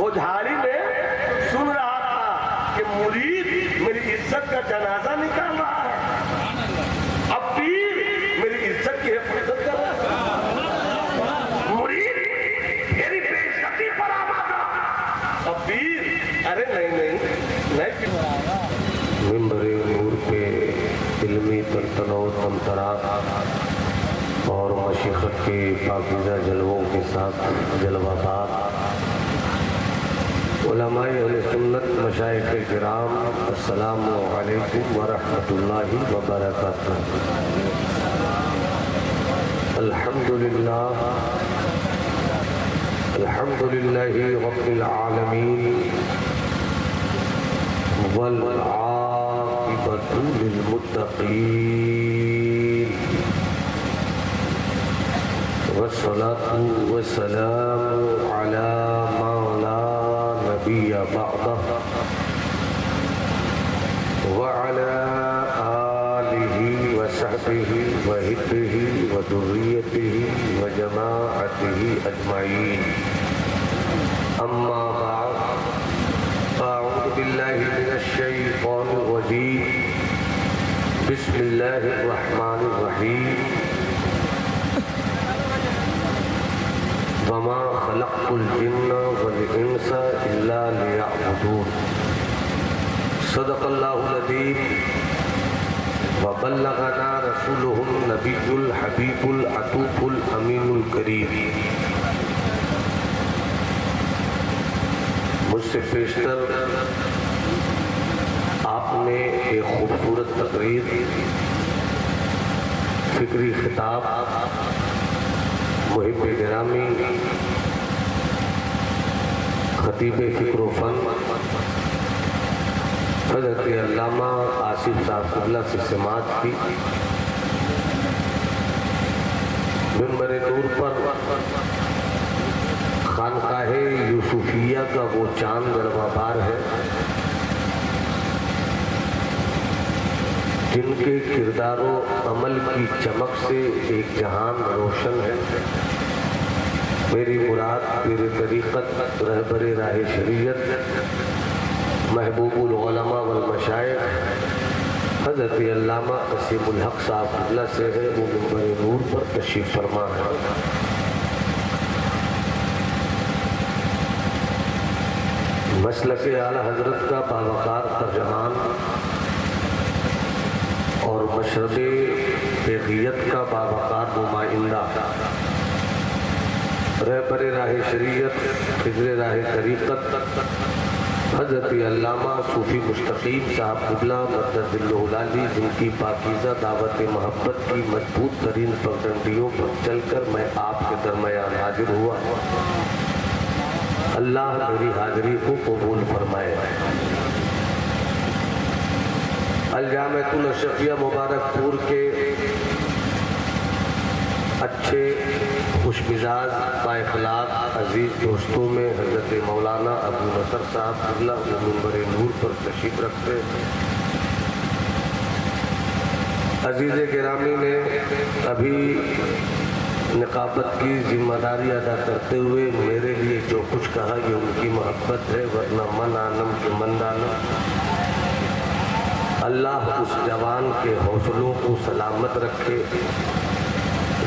वो झाड़ी में सुन रहा था कि मुरीद मेरी इज्जत का जनाजा निकाल रहा है, अब पीर मेरी इज्जत की हिफाजत कर रहा है, मुरीद मेरी बेइज्जती पर आवाज़, अब पीर अरे नहीं मिंबरे नूर पे इल्मी तलतनो तमतरात और मशीखत के पाकीज़ा जलवों के साथ जलवाबाद उलमाए अहले सुन्नत मशाइख किराम अस्सलामु अलैकुम व रहमतुल्लाहि व बरकातुहू। अल्हम्दुलिल्लाहि रब्बिल आलमीन वल आक़िबतु लिल मुत्तक़ीन वस्सलातु वस्सलामु अला मा ला नबिय्य बअदहु व अला आलिहि व सहबिहि व हिब्बिहि व दुर्रियतिहि व जमाअतिहि अजमाईन। अम्मा बाद अऊज़ु बिल्लाहि मिनश शैतानिर रजीम। बिस्मिल्लाहिर रहमानिर रहीम। वमा खलक़्तुल जिन्न वल इंसा इल्ला लियअबुदून। सदक़ल्लाहुल अज़ीम व बल्लगना रसूलुहुन नबियुल हबीबुल अतूफुल अमीनुल करीम। मुझसे पेशतर आपने एक खूबसूरत तकरीर, फिक्री खिताब मुहिब्बे गिरामी खतीबे फ़िक्र व फ़न हज़रत अल्लामा आसिफ साहब क़िबला से समाअत की। मिंबर नूर पर खानकाहे यूसुफिया का वो चांद गड़वाबार है जिनके किरदारो अमल की चमक से एक जहान रोशन है। मेरी मुराद मेरी तरीक़त रहबरे राह शरीयत महबूबुल उलमा वल मशाइख हज़रत अल्लामा क़सीमुल हक़ साहब क़िबला से है। वो मिंबर नूर पर तशरीफ़ फरमा है। मसलक आला हज़रत का बावक़ार तर्जमान और मशरबे बेग़ियत का बावक़ार नुमाइंदा रहबरे राह शरीयत फ़िक्र राह तरीक़त हज़रत अल्लामा सूफ़ी मुस्तक़ीम साहब क़िबला मद्ददिल्लहुल आली, जिनकी पाकीज़ा दावत मोहब्बत की मजबूत तरीन पगडंडियों पर चलकर मैं आपके दरमियान हाजिर हुआ। अल्लाह मेरी हाज़िरी को कबूल फरमाए। अल-जामिअतुल अशरफिया मुबारकपुर के अच्छे खुशमिजाज बाइखलाक अजीज़ दोस्तों में हज़रत मौलाना अबू नसर साहब क़िबला मिंबर नूर पर तशरीफ़ रखते। अजीज़ गिरामी ने अभी निकाबत की जिम्मेदारी अदा करते हुए मेरे लिए जो कुछ कहा ये उनकी मोहब्बत है, वरना मन आनम के मंदानम। अल्लाह उस जवान के हौसलों को सलामत रखे,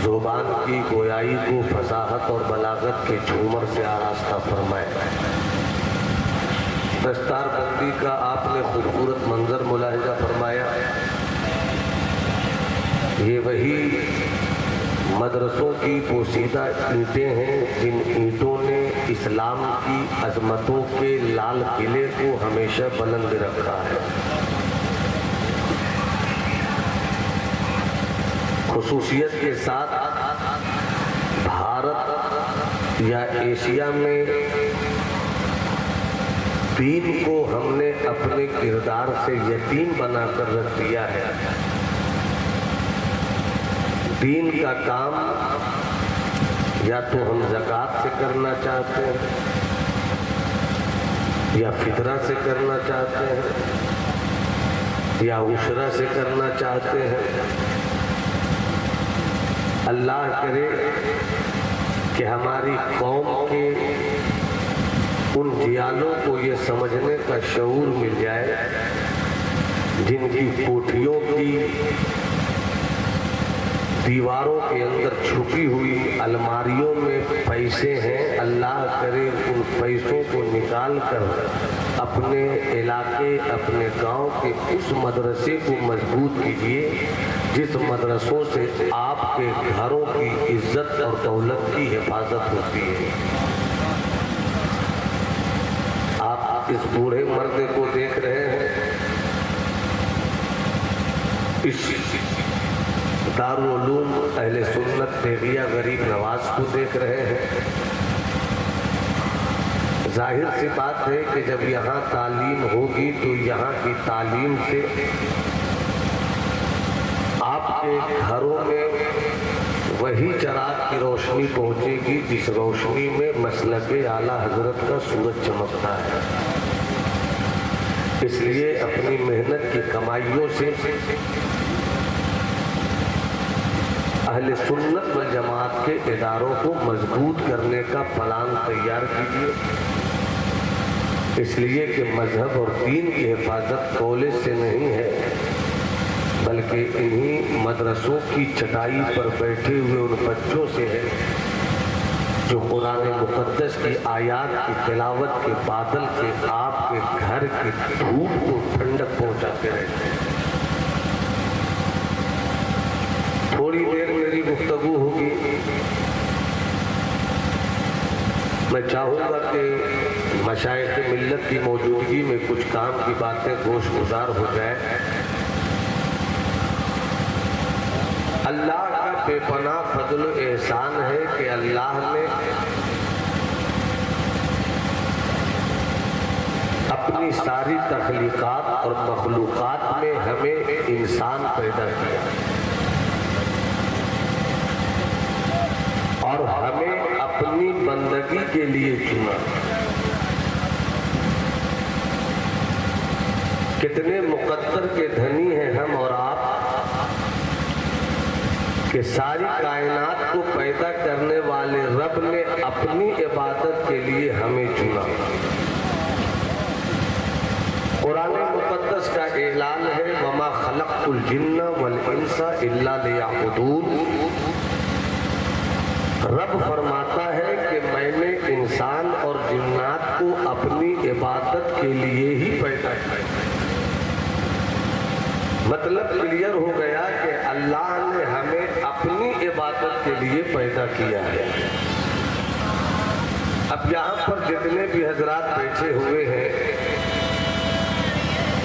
ज़ुबान की गोयाई को फसाहत और बलागत के झूमर से आरास्ता फरमाए। दस्तारबंदी का आपने खूबसूरत मंजर मुलाहिजा फरमाया। ये वही मदरसों की पोशीदा ईंटें हैं जिन ईंटों ने इस्लाम की अजमतों के लाल किले को हमेशा बुलंद रखा है। खुसूसियत के साथ भारत या एशिया में दीन को हमने अपने किरदार से यतीम बनाकर रख दिया है। दीन का काम या तो हम ज़कात से करना चाहते हैं या फितरा से करना चाहते हैं या उशरा से करना चाहते हैं। अल्लाह करे कि हमारी कौम के उन जियालों को ये समझने का शऊर मिल जाए जिनकी कोठियों की दीवारों के अंदर छुपी हुई अलमारियों में पैसे हैं। अल्लाह करे उन पैसों को निकाल कर अपने इलाके, अपने गांव के उस मदरसे को मजबूत कीजिए जिस मदरसों से आपके घरों की इज्जत और दौलत की हिफाजत होती है। आप इस बूढ़े मर्द को देख रहे हैं, इस दारुल उलूम अहले सुन्नत देविया गरीब नवाज को देख रहे हैं। जाहिर सी बात है कि जब यहाँ तालीम होगी तो यहाँ की तालीम से आपके घरों में वही चिराग की रोशनी पहुँचेगी जिस रोशनी में मसलके आला हजरत का सूरज चमकता है। इसलिए अपनी मेहनत की कमाइयों से अहले सुन्नत वल जमात के इदारों को मजबूत करने का प्लान तैयार कीजिए। इसलिए कि मजहब और दीन की हिफाजत कॉलेज से नहीं है, बल्कि इन्हीं मदरसों की चटाई पर बैठे हुए उन बच्चों से है जो कुरान मुकद्दस की आयात की तिलावत के बादल से आपके घर की धूप को ठंडक पहुंचाते रहते हैं। थोड़ी देर मेरी गुफ्तगू होगी। मैं चाहूँगा कि मशाइख मिल्लत की मौजूदगी में कुछ काम की बातें गोशगुजार हो जाए। अल्लाह का बेपनाह फजल एहसान है कि अल्लाह ने अपनी सारी तख्लीकात और मखलूकात में हमें इंसान पैदा किया और हमें अपनी बंदगी के लिए चुना। कितने मुकद्दर के धनी हैं हम और आप कि सारी कायनात को पैदा करने वाले रब ने अपनी इबादत के लिए हमें चुना। कुरान मुकद्दस का ऐलान है, वमा खलक़तुल जिन्ना वल इंसा इल्ला लियअबुदून। रब फरमाता है कि मैंने इंसान और जिन्नात को अपनी इबादत के लिए ही पैदा किया। मतलब क्लियर हो गया कि अल्लाह ने हमें अपनी इबादत के लिए पैदा किया है। अब यहाँ पर जितने भी हजरात बैठे हुए हैं,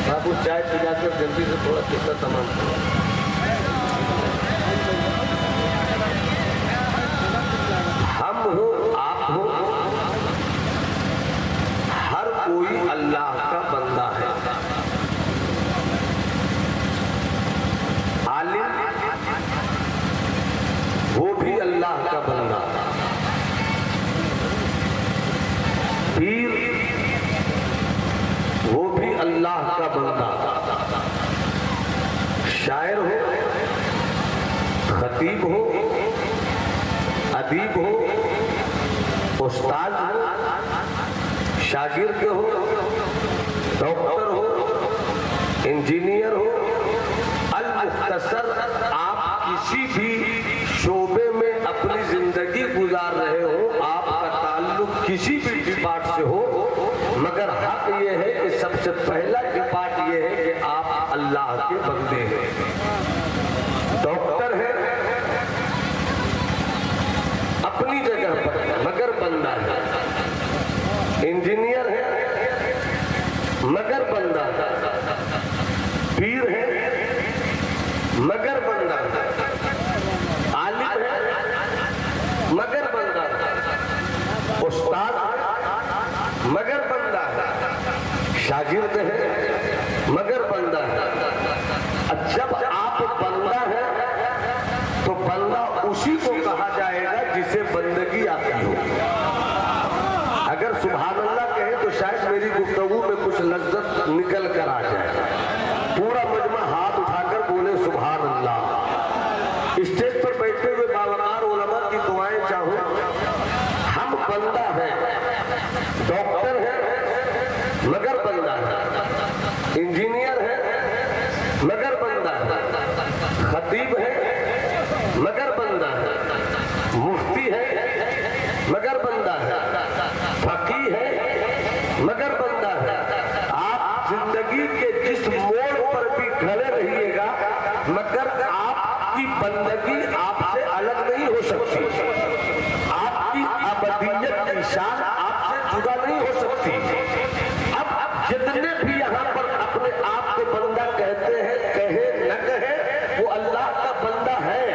बाबू चाय पिलाकर जल्दी से थोड़ा किस्सा तमाम करो। हम हो, आप हो, हर कोई अल्लाह का बंदा है। आलिम वो भी अल्लाह का बंदा, पीर वो भी अल्लाह का बंदा, शायर हो, खतीब हो, अदीब हो, उस्ताद हो, शागिर्द हो, डॉक्टर हो, इंजीनियर हो, अल-मुख्तसर आप किसी भी शोबे में अपनी जिंदगी गुजार रहे हो, आपका ताल्लुक किसी भी डिपार्ट से हो, मगर हक ये है कि सबसे पहला डिपार्ट ये है कि आप अल्लाह के बंदे हैं। डॉक्टर है अपनी जगह पर मगर बंदा है, इंजीनियर है मगर बंदा है, पीर है मगर बंदा है, आलिम है मगर बंदा है, उस्ताद है मगर बंदा है, शागिर्द है मगर बंदा है। जब आप बंदा है तो बंदा उसी को कहा जाएगा जिसे बंदगी आती हो। अगर सुभान अल्लाह कहे तो शायद मेरी गुफ्तगू में कुछ लज्जत निकल कर आ जाए। पूरा मजमा हाथ उठाकर बोले सुभान अल्लाह। स्टेज पर बैठे हुए बावकार उलमा की दुआएं चाहूं। हम बंदा है, डॉक्टर मगर बंदा है। आप जिंदगी के जिस मोड़ पर भी खड़े रहिएगा, मगर आपकी बंदगी आपसे अलग नहीं हो सकती। आपकी अबदियत की शान आपसे जुदा नहीं हो सकती। अब जितने भी यहाँ पर अपने आप को बंदा कहते हैं, कहे न कहे, वो अल्लाह का बंदा है।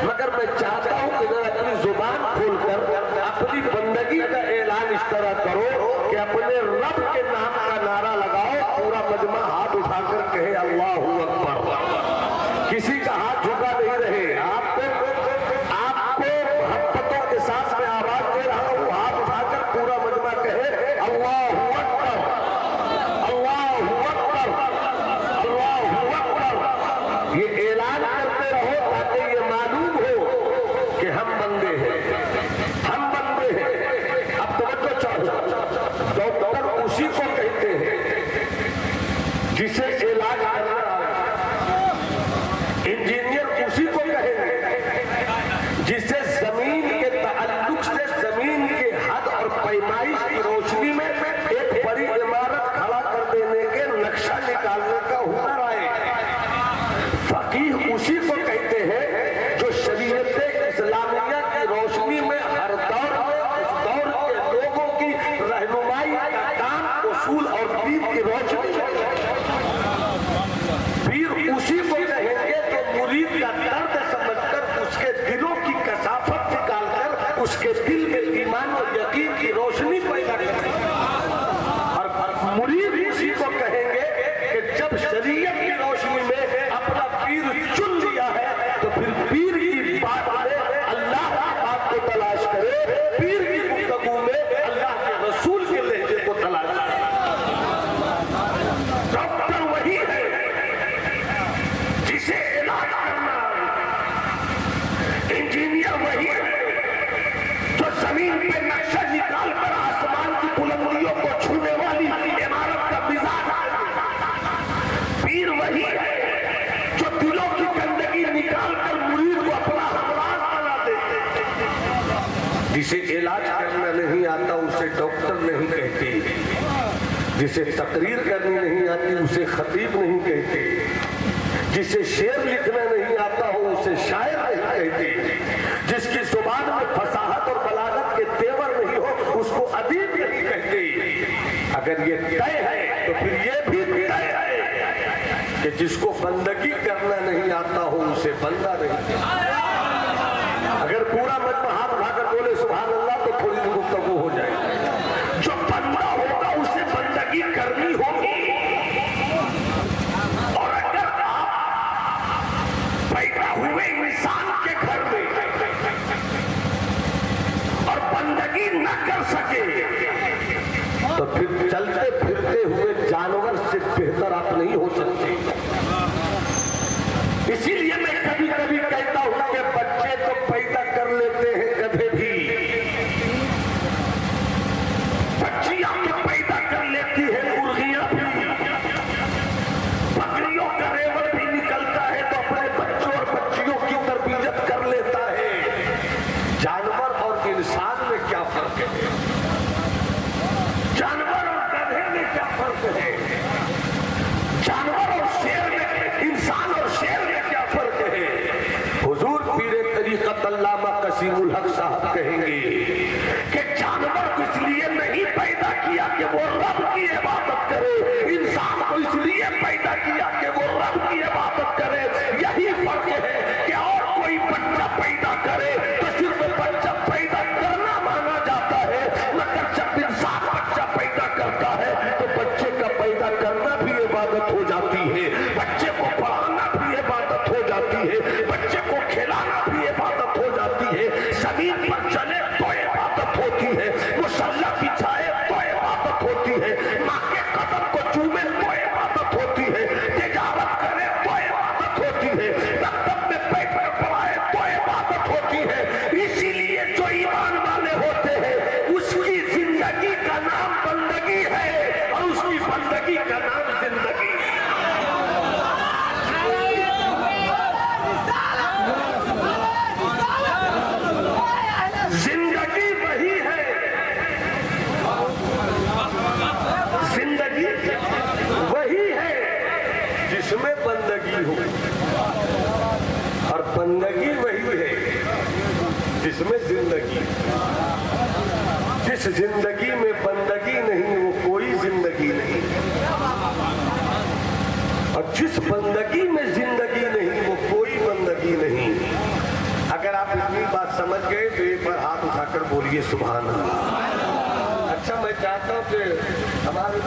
मगर मैं चाहता हूँ कि अगर अपनी जुबान खोलकर अपनी बंदगी का ऐलान इस तरह करो कि अपने रब के नाम का नारा लगाओ, पूरा मजमा हाथ उठाकर कहे अल्लाहू अकबर। किसी का हाथ झुका नहीं रहे। आपको मोहब्बतों के साथ में आवाज दे रहा हूँ, हाथ उठाकर पूरा मजमा कहे अल्लाहू अकबर, अल्लाहू अकबर, अल्लाहू अकबर। ये ऐलान करते रहो ताकि ये मालूम हो कि हम बंदे हैं, हम बंदे हैं। अब तवज्जो चाहो, डॉक्टर उसी को कहते हैं जिसे इलाज करना, इंजीनियर उसी को कहेंगे जिसे जमीन के ताल्लुक से जमीन के हद और पैमाइश की रोशनी में एक बड़ी इमारत खड़ा कर देने के नक्शा निकालने का हुनर आए। फकीह उसी को कहते हैं जो शरीयत इस्लामिया की रोशनी में हर दौर में उस दौर के लोगों की रहनुमाई का काम, उसूल और दीन की रोशनी। पीर उसी को कहेंगे जो मुरीद का दर्द समझकर उसके दिलों की कसाफत निकालकर उसके दिल में ईमान और यकीन की रोशनी पैदा करे। और मुरीद उसी को कहेंगे कि जब शरीयत की रोशनी में अपना पीर चुन लिया है तो फिर पीर की बात में अल्लाह की बात को तलाश करे, पीर की गुफ्तगू में अल्लाह के रसूल के लहजे को तलाश करे। डॉक्टर वही है जिसे इलाज करना, इंजीनियर वही है जो जमीन पे नक्शा निकाल कर आसमान की बुलंदियों को छूने वाली इमारत का मिजाज, पीर वही है जो दिलों की गंदगी निकाल कर मुरीद को अपना हमराज बना देते। जिसे इलाज करना नहीं आता उसे डॉक्टर नहीं कहते, जिसे तकरीर करनी नहीं आती उसे खतीब नहीं कहते, जिसे शेर लिखना नहीं आता हो उसे शायर नहीं कहते, जिसकी जुबान में फसाहत और बलागत के तेवर नहीं हो उसको अदीब नहीं कहते। अगर ये तय है तो फिर ये भी तय है कि जिसको बंदगी करना नहीं आता हो उसे बंदा नहीं कहते। अगर पूरा मजमा हाथ उठाकर बोले सुभान अल्लाह तो थोड़ी गुफ्तगू हो जाएगी। जो बंदा होगा उसे बंदगी करनी होगी। और अगर आप पैदा हुए इंसान के घर में और बंदगी न कर सके तो फिर चलते फिरते हुए जानवर से बेहतर आप नहीं हो सकते। इसीलिए मैं कभी कभी कहता हूं कि बच्चे तो पैदा कर लेते हैं कभी भी, बच्चियां तो पैदा कर लेती है, मुर्गियां भी, बकरियों का रेवड़ भी निकलता है तो अपने बच्चों और बच्चियों की तरबियत कर लेता है। जानवर और इंसान में क्या फर्क है? जानवर और गधे में क्या फर्क है? जानवर और शेर में, इंसान और शेर में क्या फर्क है? हुजूर पीरे तरीक़त अल्लामा कसीमुल हक साहब कहेंगे कि जानवर को इसलिए नहीं पैदा किया कि वो रब की इबादत करे, इंसान को इसलिए पैदा किया कि वो रब की इबादत करे। यही फर्क है कि और कोई बच्चा पैदा करे तो सिर्फ बच्चा पैदा करना माना जाता है, मगर जब इंसान बच्चा पैदा करता है तो बच्चे का पैदा करना भी इबादत हो जाती है, बच्चे को पढ़ाना भी इबादत हो जाती है, बच्चे को खिलाना भी इबादत हो जाती है, जमीन पर चले तो इबादत होती है, मुसल्ला बिछाए तो इबादत होती है, माँ के कदम को चूमे तो इबादत होती है, तिजारत करे तो इबादत होती है, मकतब में पेपर पढ़ाए तो इबादत होती है। इसीलिए जो ईमान वाले होते हैं उसकी जिंदगी का नाम बंदगी है और उसकी बंदगी का नाम जिंदगी है। जिंदगी वही है जिस जिंदगी में बंदगी नहीं वो कोई जिंदगी नहीं, और जिस बंदगी में जिंदगी नहीं वो कोई बंदगी नहीं। अगर आप इतनी बात समझ गए तो एक बार हाथ उठाकर बोलिए सुभान अल्लाह। अच्छा, मैं चाहता हूँ कि हमारे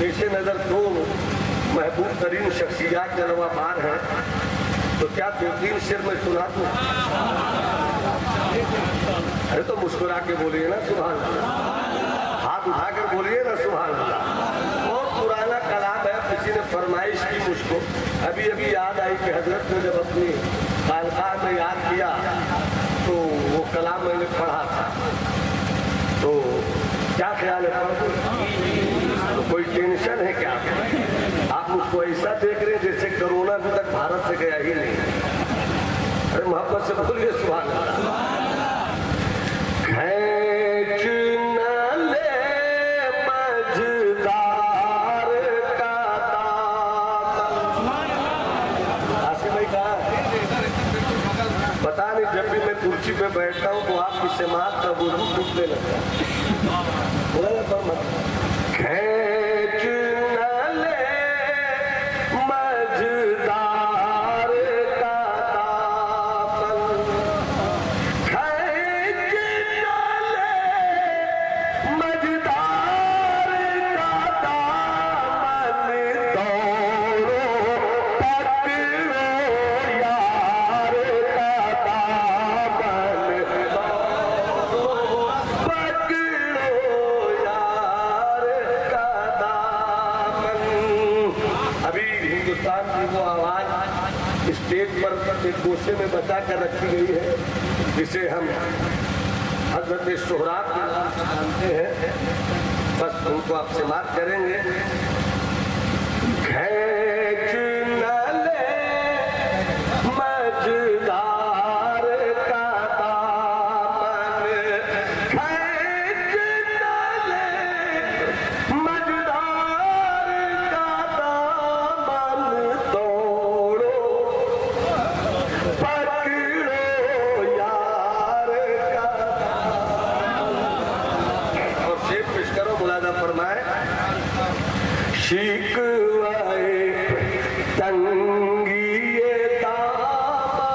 पेशे नजर दो महबूब तरीन शख्सियात जलवा बार हैं, तो क्या 2-3 शेर में सुना दूं? अरे तो मुस्कुरा के बोलिए ना सुभान अल्लाह, हाथ उठाकर बोलिए ना सुभान अल्लाह। बहुत पुराना कलाम है, किसी ने फरमाइश की मुझको, अभी अभी याद आई कि हजरत ने जब अपनी खानकाह में याद किया तो वो कलाम मैंने पढ़ा था। तो क्या ख्याल है, तो कोई टेंशन है क्या? आप मुझको ऐसा देख रहे हैं जैसे कोरोना अभी तक भारत से गया ही नहीं। अरे मोहब्बत से बोलिए सुभान अल्लाह। खैच न ले मझदार का दामन। आसिफ भाई कहाँ? पता नहीं, जब भी मैं कुर्सी पे बैठता हूँ तो आपकी समाज का वुजू टूटने लगता है। खैच न ले मझदार का दामन, खैच न ले मझदार का दामन, दौड़ो पकड़ो यार का दामन, दौड़ो पकड़ो यार का दामन। अभी हिंदुस्तान की वो आवाज स्टेज पर एक गोशे में बचा कर रखी गई है, जिसे हम हजरत सोहराब के नाम से जानते हैं। बस उनको आप समाप्त करेंगे। खैच न ले मझदार का दामन, खैच न ले मझदार का दामन, तोड़ो पकड़ो यार का दामन। और शेख पेश करो, मुलाजा फरमाए। शिकवाए तंगिए दामा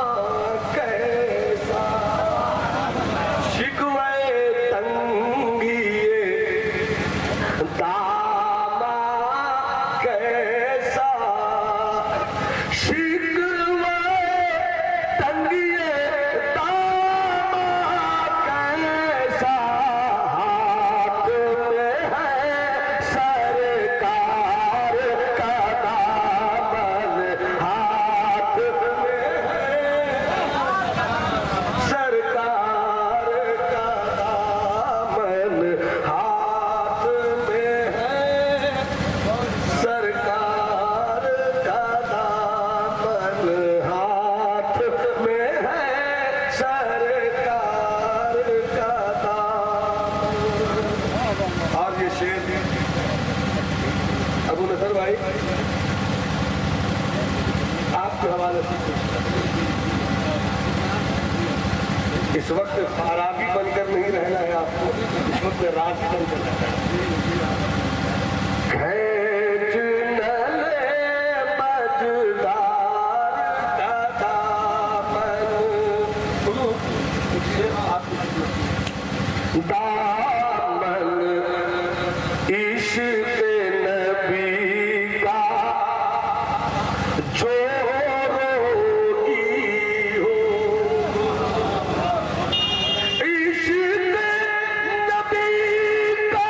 कैसा, शिकवाए तंगिए दामा कैसा, शिकवाए तंगिए दामा कैसा, हाथ में है सरकार का दामन, हाथ में है सरकार का दामन, हाथ में है सरकार का दामन, हाथ में है सरकार का दामन। और ये शेर अबू नसर भाई आपके हवाले से इस वक्त फाराबी बनकर नहीं रहना है आपको, इस वक्त राजी बनकर रहना है। खैच न ले मझदार का दामन, दामन इश्क़ नबी का जो रोगी हो, इश्क़ नबी का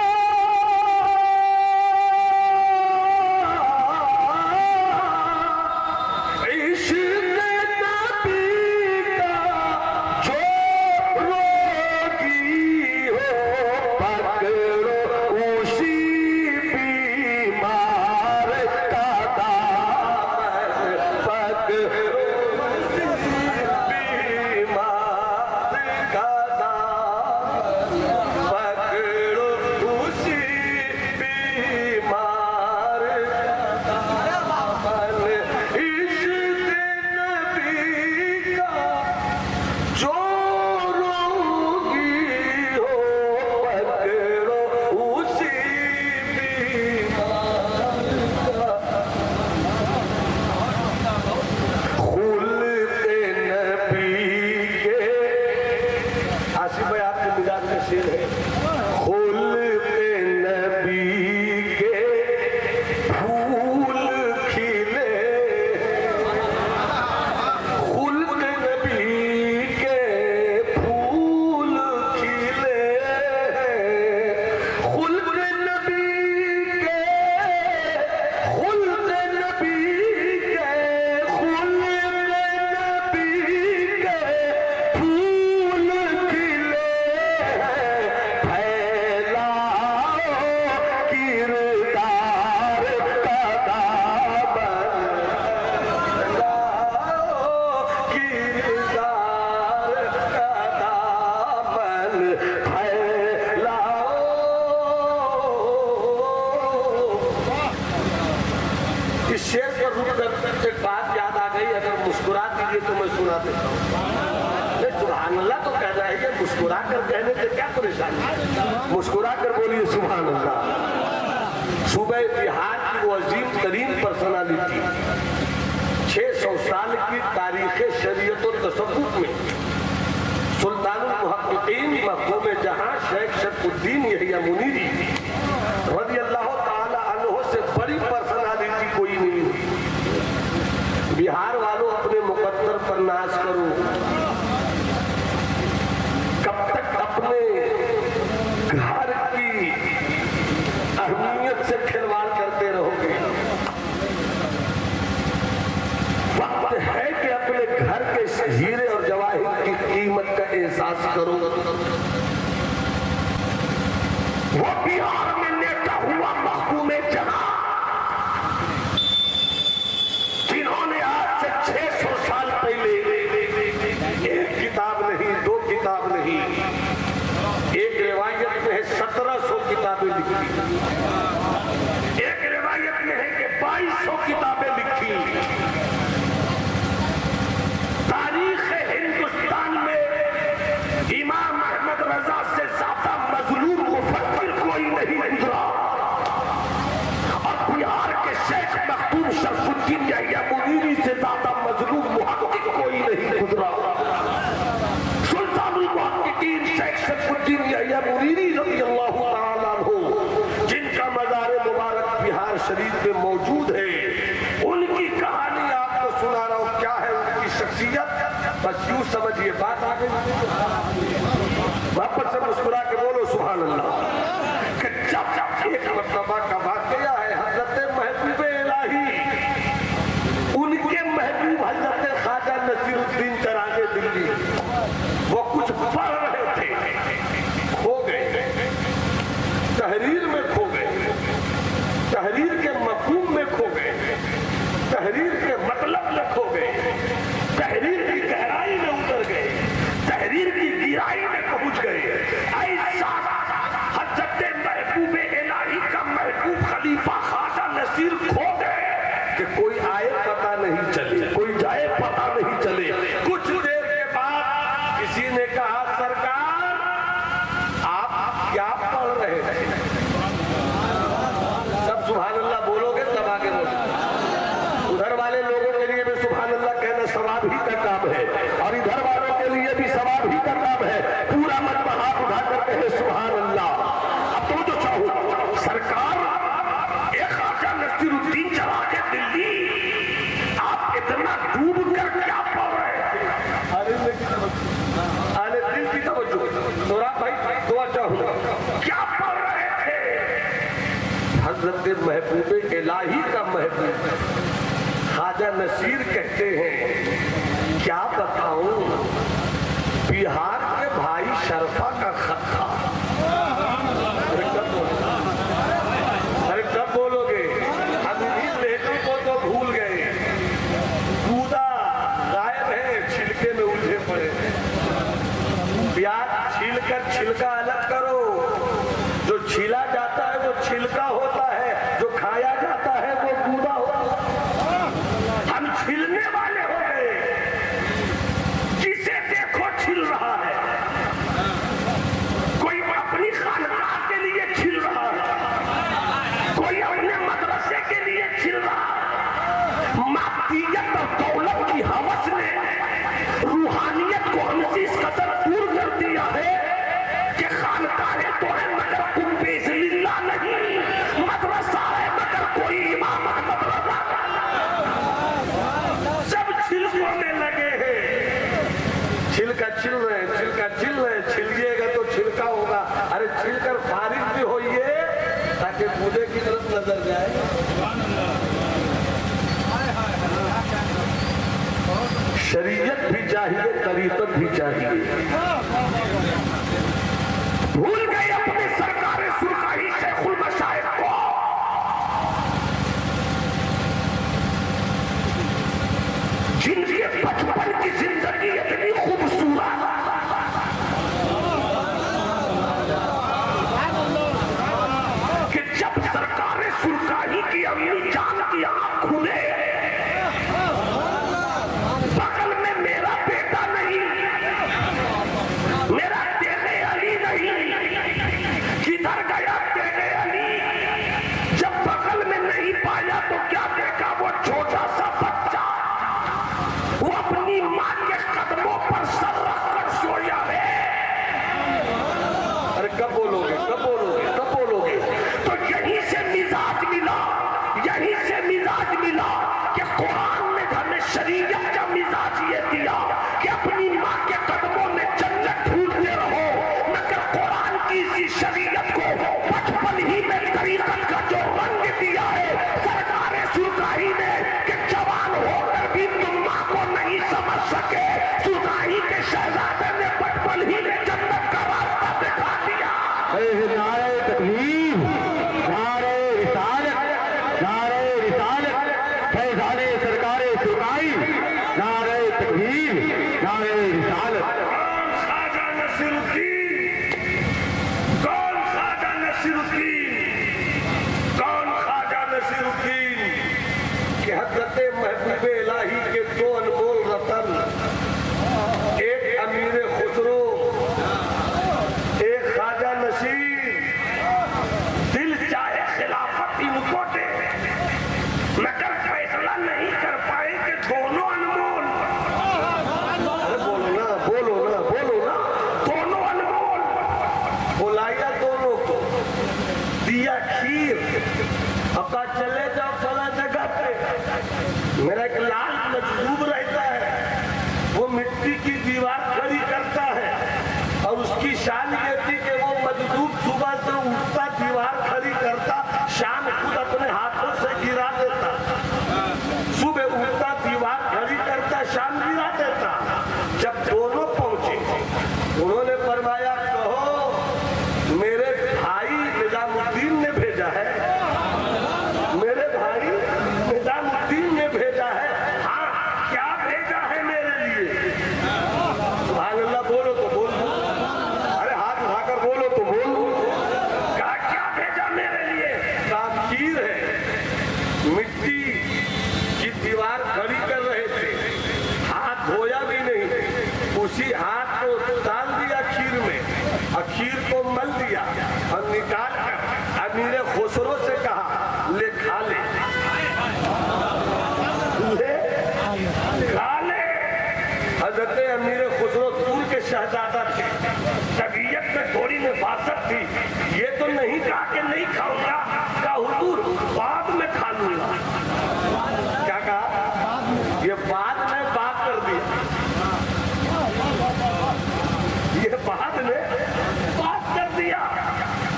किरदार का दामन लाओ, किरदार का दामन फैलाओ। इस शेर पर रुक कर एक बात याद आ गई, अगर मुस्कुरा दीजिए तो मैं सुना देता हूँ। सुभान अल्लाह तो कह रहा है, ये मुस्कुरा कर कहने से क्या परेशानी, मुस्कुरा कर बोलिए सुभान अल्लाह। सूबे बिहार की वो अजीम तरीन पर्सनालिटी, 600 साल की तारीख शरीयत और तसव्वुफ में सुल्तानुल मुहक्किकीन मखदूम जहां शेख शरफुद्दीन यहिया मुनीरी रज़ियल्लाहु ताला अन्हु से बड़ी पर्सनालिटी कोई नहीं हुई। बिहार वालों अपने मुकद्दर पर नाज करो, कब तक अपने घर की अहमियत से खिलवाड़ करते रहोगे। वक्त है कि अपने घर के हीरे और जवाहिर की कीमत का एहसास करो। वो बिहार में लेटा हुआ महकूम जहां, जिन्होंने आज से 600 साल पहले एक किताब नहीं, 2 किताब नहीं, एक रिवायत में है 1700 किताबें लिखी, एक रिवायत में है कि 2200 किताबें लिखी। तारीख हिंदुस्तान में इमाम अहमद रजा से ज्यादा मजलूम मुफक्किर कोई नहीं गुजरा, और बिहार के शेख मखदूम शरफुद्दीन यहिया मुनीरी से ज्यादा मजलूम मुहक्किक कोई नहीं गुजरा। सुल्तानुल मुहक्किकीन शेख शरफुद्दीन यहिया मुनीरी रज़ियल्लाहु ताला अन्हु, जिनका मज़ार मुबारक बिहार शरीफ में मौजूद है, उनकी कहानी आपको सुना रहा हूं। क्या है उनकी शख्सियत, बस यूं समझिए, बात आ गई। वापस से मुस्कुरा के बोलो सुभान अल्लाह। एक मरतबा का वाकया है, हज़रत महबूब इलाही, उनके महबूब हज़रत ख्वाजा नसीरुद्दीन तराजे दिल्ली, वो कुछ पढ़ रहे थे, खो गए, तहरीर में खो गए, तहरीर के मफहूम में खो गए, तहरीर के मतलब में खो गए, तहरीर की गहराई में उतर गए, तहरीर की गिराई में पहुंच गए। ऐसा हज़रत महबूब इलाही का महबूब खलीफा ख्वाजा नसीर खो गए कि कोई आए पता नहीं चले, कोई जाए पता नहीं चले। कुछ देर के बाद किसी ने कहा, सरकार आप क्या पढ़ रहे थे? सब सुभान अल्लाह बोलोगे तब आगे बोलो। उधर वाले लोगों के लिए भी सुभान अल्लाह कहना सवाब ही का काम है, और इधर वालों के लिए भी सवाब ही का काम है। पूरा मजमा हाथ उठा कर कहे सुभान अल्लाह। अब तुम तो चाहो सरकार, एक ख्वाजा नसीरुद्दीन चला के दिल्ली, आप इतना डूब कर क्या पढ़ रहे थे? अरे दिल की तवज्जो, नूरा भाई दुआ चाहो, क्या पढ़ रहे थे? हजरत महबूब इलाही का महबूब ख्वाजा नसीर कहते हैं, क्या बताऊं, बिहार के भाई शरफा का खत था। अरे कब बोलोगे? हम इन्हीं लहजों को तो भूल गए। कूदा गायब है, छिलके में उलझे पड़े। प्याज छीलकर छिलका अलग करो, जो छीला जाता है वो छिलका होता है, जो खाया जाता है वो कूदा होता है। हम छिलने वाले हो गए, जिसे देखो छिल रहा है। कोई अपनी खानकाह के लिए छिल रहा है, कोई अपने मदरसे के लिए छिल रहा है। मादियत और दौलत की हवस ने रूहानियत को हमसे इस कदर दूर कर दिया है कि खानकाहें तो है मगर कुब्बे ज़िल्ला नहीं, मदरसा है मगर कोई इमाम अहमद रज़ा सब छिलकों में लगे हैं। छिलका छिल रहे, छिलका छिल रहे, छिलिएगा तो छिलका होगा। अरे छिलकर फारिग भी होइए ताकि मुझे की तरफ नजर जाए। शरीयत भी चाहिए, तरीकत भी चाहिए। भूल गए अपने सरकार सुरखाही शेखुल मशाइख को। इनको दे, मगर फैसला नहीं कर पाए कि दोनों अनमोल। बोलो ना, बोलो ना, बोलो ना, दोनों अनमोल। बुलाया दोनों को, दिया खीर, अब चले जाओ फला जगह पे। मेरा एक लाल मजदूर रहता है, वो मिट्टी की दीवार खड़ी करता है और उसकी शान ये थी कि वो मजदूर सुबह से उठता, दीवार खड़ी करता, शाम खुद अपने हाथों से गिरा देता। सुबह उठता, दीवार खड़ी करता, शाम गिरा देता। जब दोनों पहुंचे, उन्होंने फरमाया, कहो मेरे भाई निजामुद्दीन ने भेजा है, मेरे भाई निजामुद्दीन ने भेजा है। हाँ, क्या भेजा है मेरे लिए? सुभान अल्लाह, बोलो तो बोल, अरे हाथ उठाकर बोलो तो बोल। क्या भेजा मेरे लिए? खीर है। मिट्टी की दीवार खड़ी कर रहे थे, हाथ धोया भी नहीं, उसी हाथ को डाल दिया खीर में और खीर को मल दिया और निकाल कर अमीर खुसरो से कहा, ले खा ले, ले खा ले। हजरत अमीर खुसरो दूर के शहजादा थे, तबीयत में थोड़ी नफासत थी। ये तो नहीं कहा कि नहीं खाऊंगा, कहा हुजूर बाद में खा लूंगा। क्या कहा? ये बाद में बात कर दिया, ये बाद में बात कर दिया।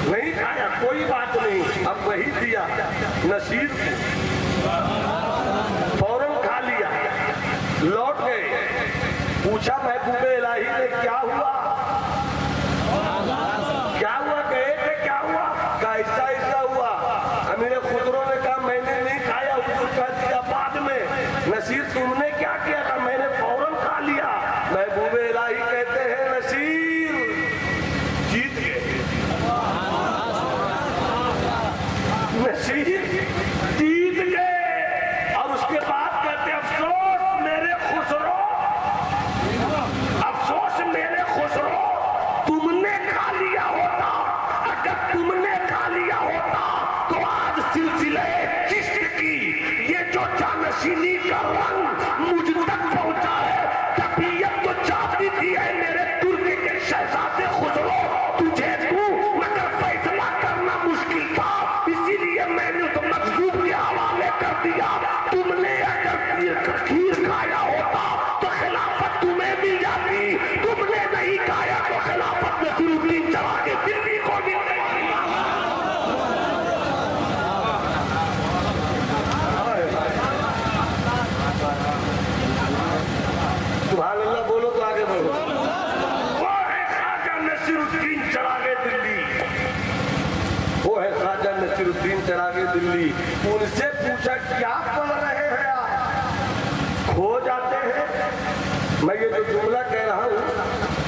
नहीं खाया, कोई बात नहीं, अब वही दिया नसीर को, फौरन खा लिया। लौट गए, पूछा महबूबे इलाही ने क्या हुआ, क्या हुआ? गए थे, क्या हुआ? कहा ऐसा ऐसा हुआ। अमीर खुसरो ने कहा मैंने नहीं खाया, हुजूर कह दिया बाद में। नसीर तुमने क्या किया? था मैंने फौरन खा लिया। महबूबे इलाही कहते हैं, नसीर जीत गए, नसीर जीत गए। और उसके बाद कहते अफसोस मेरे खुसरो, अफसोस मेरे खुसरो, तुमने खा लिया होता। अगर तुमने खा लिया होता तो आज सिलसिले चिश्त की ये जो जानशीनी का रंग मुझ तक पहुंचा है, तबीयत तो चाहती थी है मेरे तुर्क के शहजादे खुसरो तुझे दूं, मगर फैसला करना मुश्किल था, इसीलिए मैंने तो मजदूर के हवाले कर दिया। तुमने अगर खीर खाया होता तो खिलाफत तुम्हें मिल जाती, तुमने नहीं खाया तो खिलाफत नसीरुद्दीन चला के दिल्ली को मिल गई। सुभान अल्लाह, बोलो तो आगे बढ़ो। वो है ख्वाजा नसीरुद्दीन चला गए दिल्ली, वो है ख्वाजा नसीरुद्दीन चला गए दिल्ली। उनसे पूछा क्या पढ़ रहे हैं आप? खो जाते हैं। मैं ये जो जुमला कह रहा हूँ,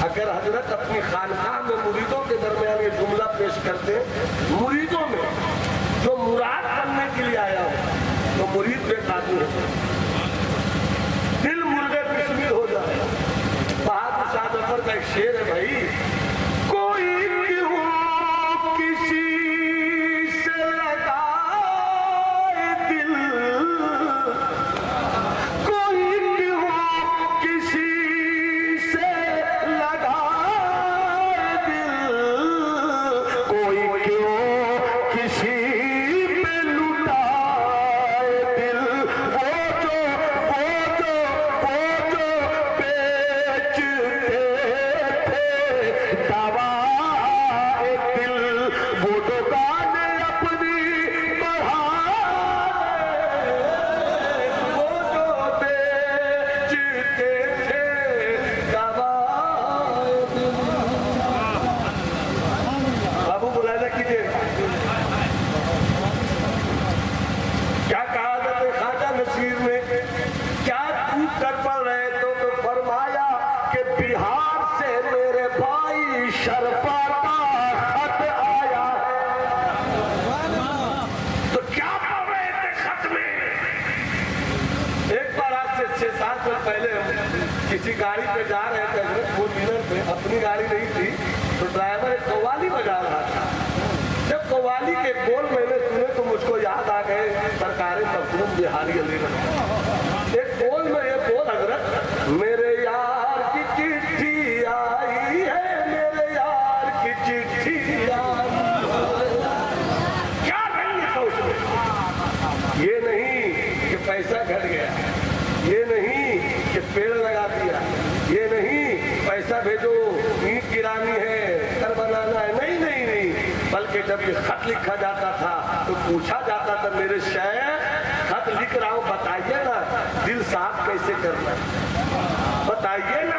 अगर हजरत अपनी खानकाह में मुरीदों के दरमियान ये जुमला पेश करते, मुरीदों में जो मुराद बनने के लिए आया हो तो मुरीद बेकाबू है, दिल मुर्गे बिस्मिल हो जाए। बहादुर शाह जफर का एक शेर है भाई, कोई क्यों किसी से लगाए दिल, कोई क्यों किसी से लगाए दिल, कोई क्यों किसी पे लुटाए दिल, वो जो बेचते थे दवाए दिल, वो दुकान अपनी बढ़ाए, वो जो बेचते थे दवाए दिल। बाबू बुलाना कीजिए। क्या कहा जाते ख्वाजा नसीर ने, क्या तू कर पड़ रहे तो फरमाया कि बिहार से मेरे भाई शरफा का खत आया है। तो क्या पढ़ रहे थे खत में? एक बार आज से 6-7 साल पहले हम किसी गाड़ी पे जा रहे थे, वो डिनर पे, अपनी गाड़ी नहीं थी, तो ड्राइवर एक कव्वाली बजा रहा था। जब कव्वाली के बोल मैंने सुने तो मुझको याद सरकारी मखदूम बिहारी ले रहे। एक बोल में ये बोल हजरत, मेरे यार की चिट्ठी आई है, मेरे यार की चिट्ठी आई। क्या रंग था उसमें? ये नहीं कि पैसा घट गया, ये नहीं कि पेड़ लगा दिया, ये नहीं पैसा भेजो, ईंट गिरानी है, घर बनाना है, नहीं नहीं नहीं। बल्कि जब ये खत लिखा जाता था तो पूछा जाता था, मेरे शायर खत लिख रहा हूं, बताइए ना दिल साफ कैसे करना है, बताइए ना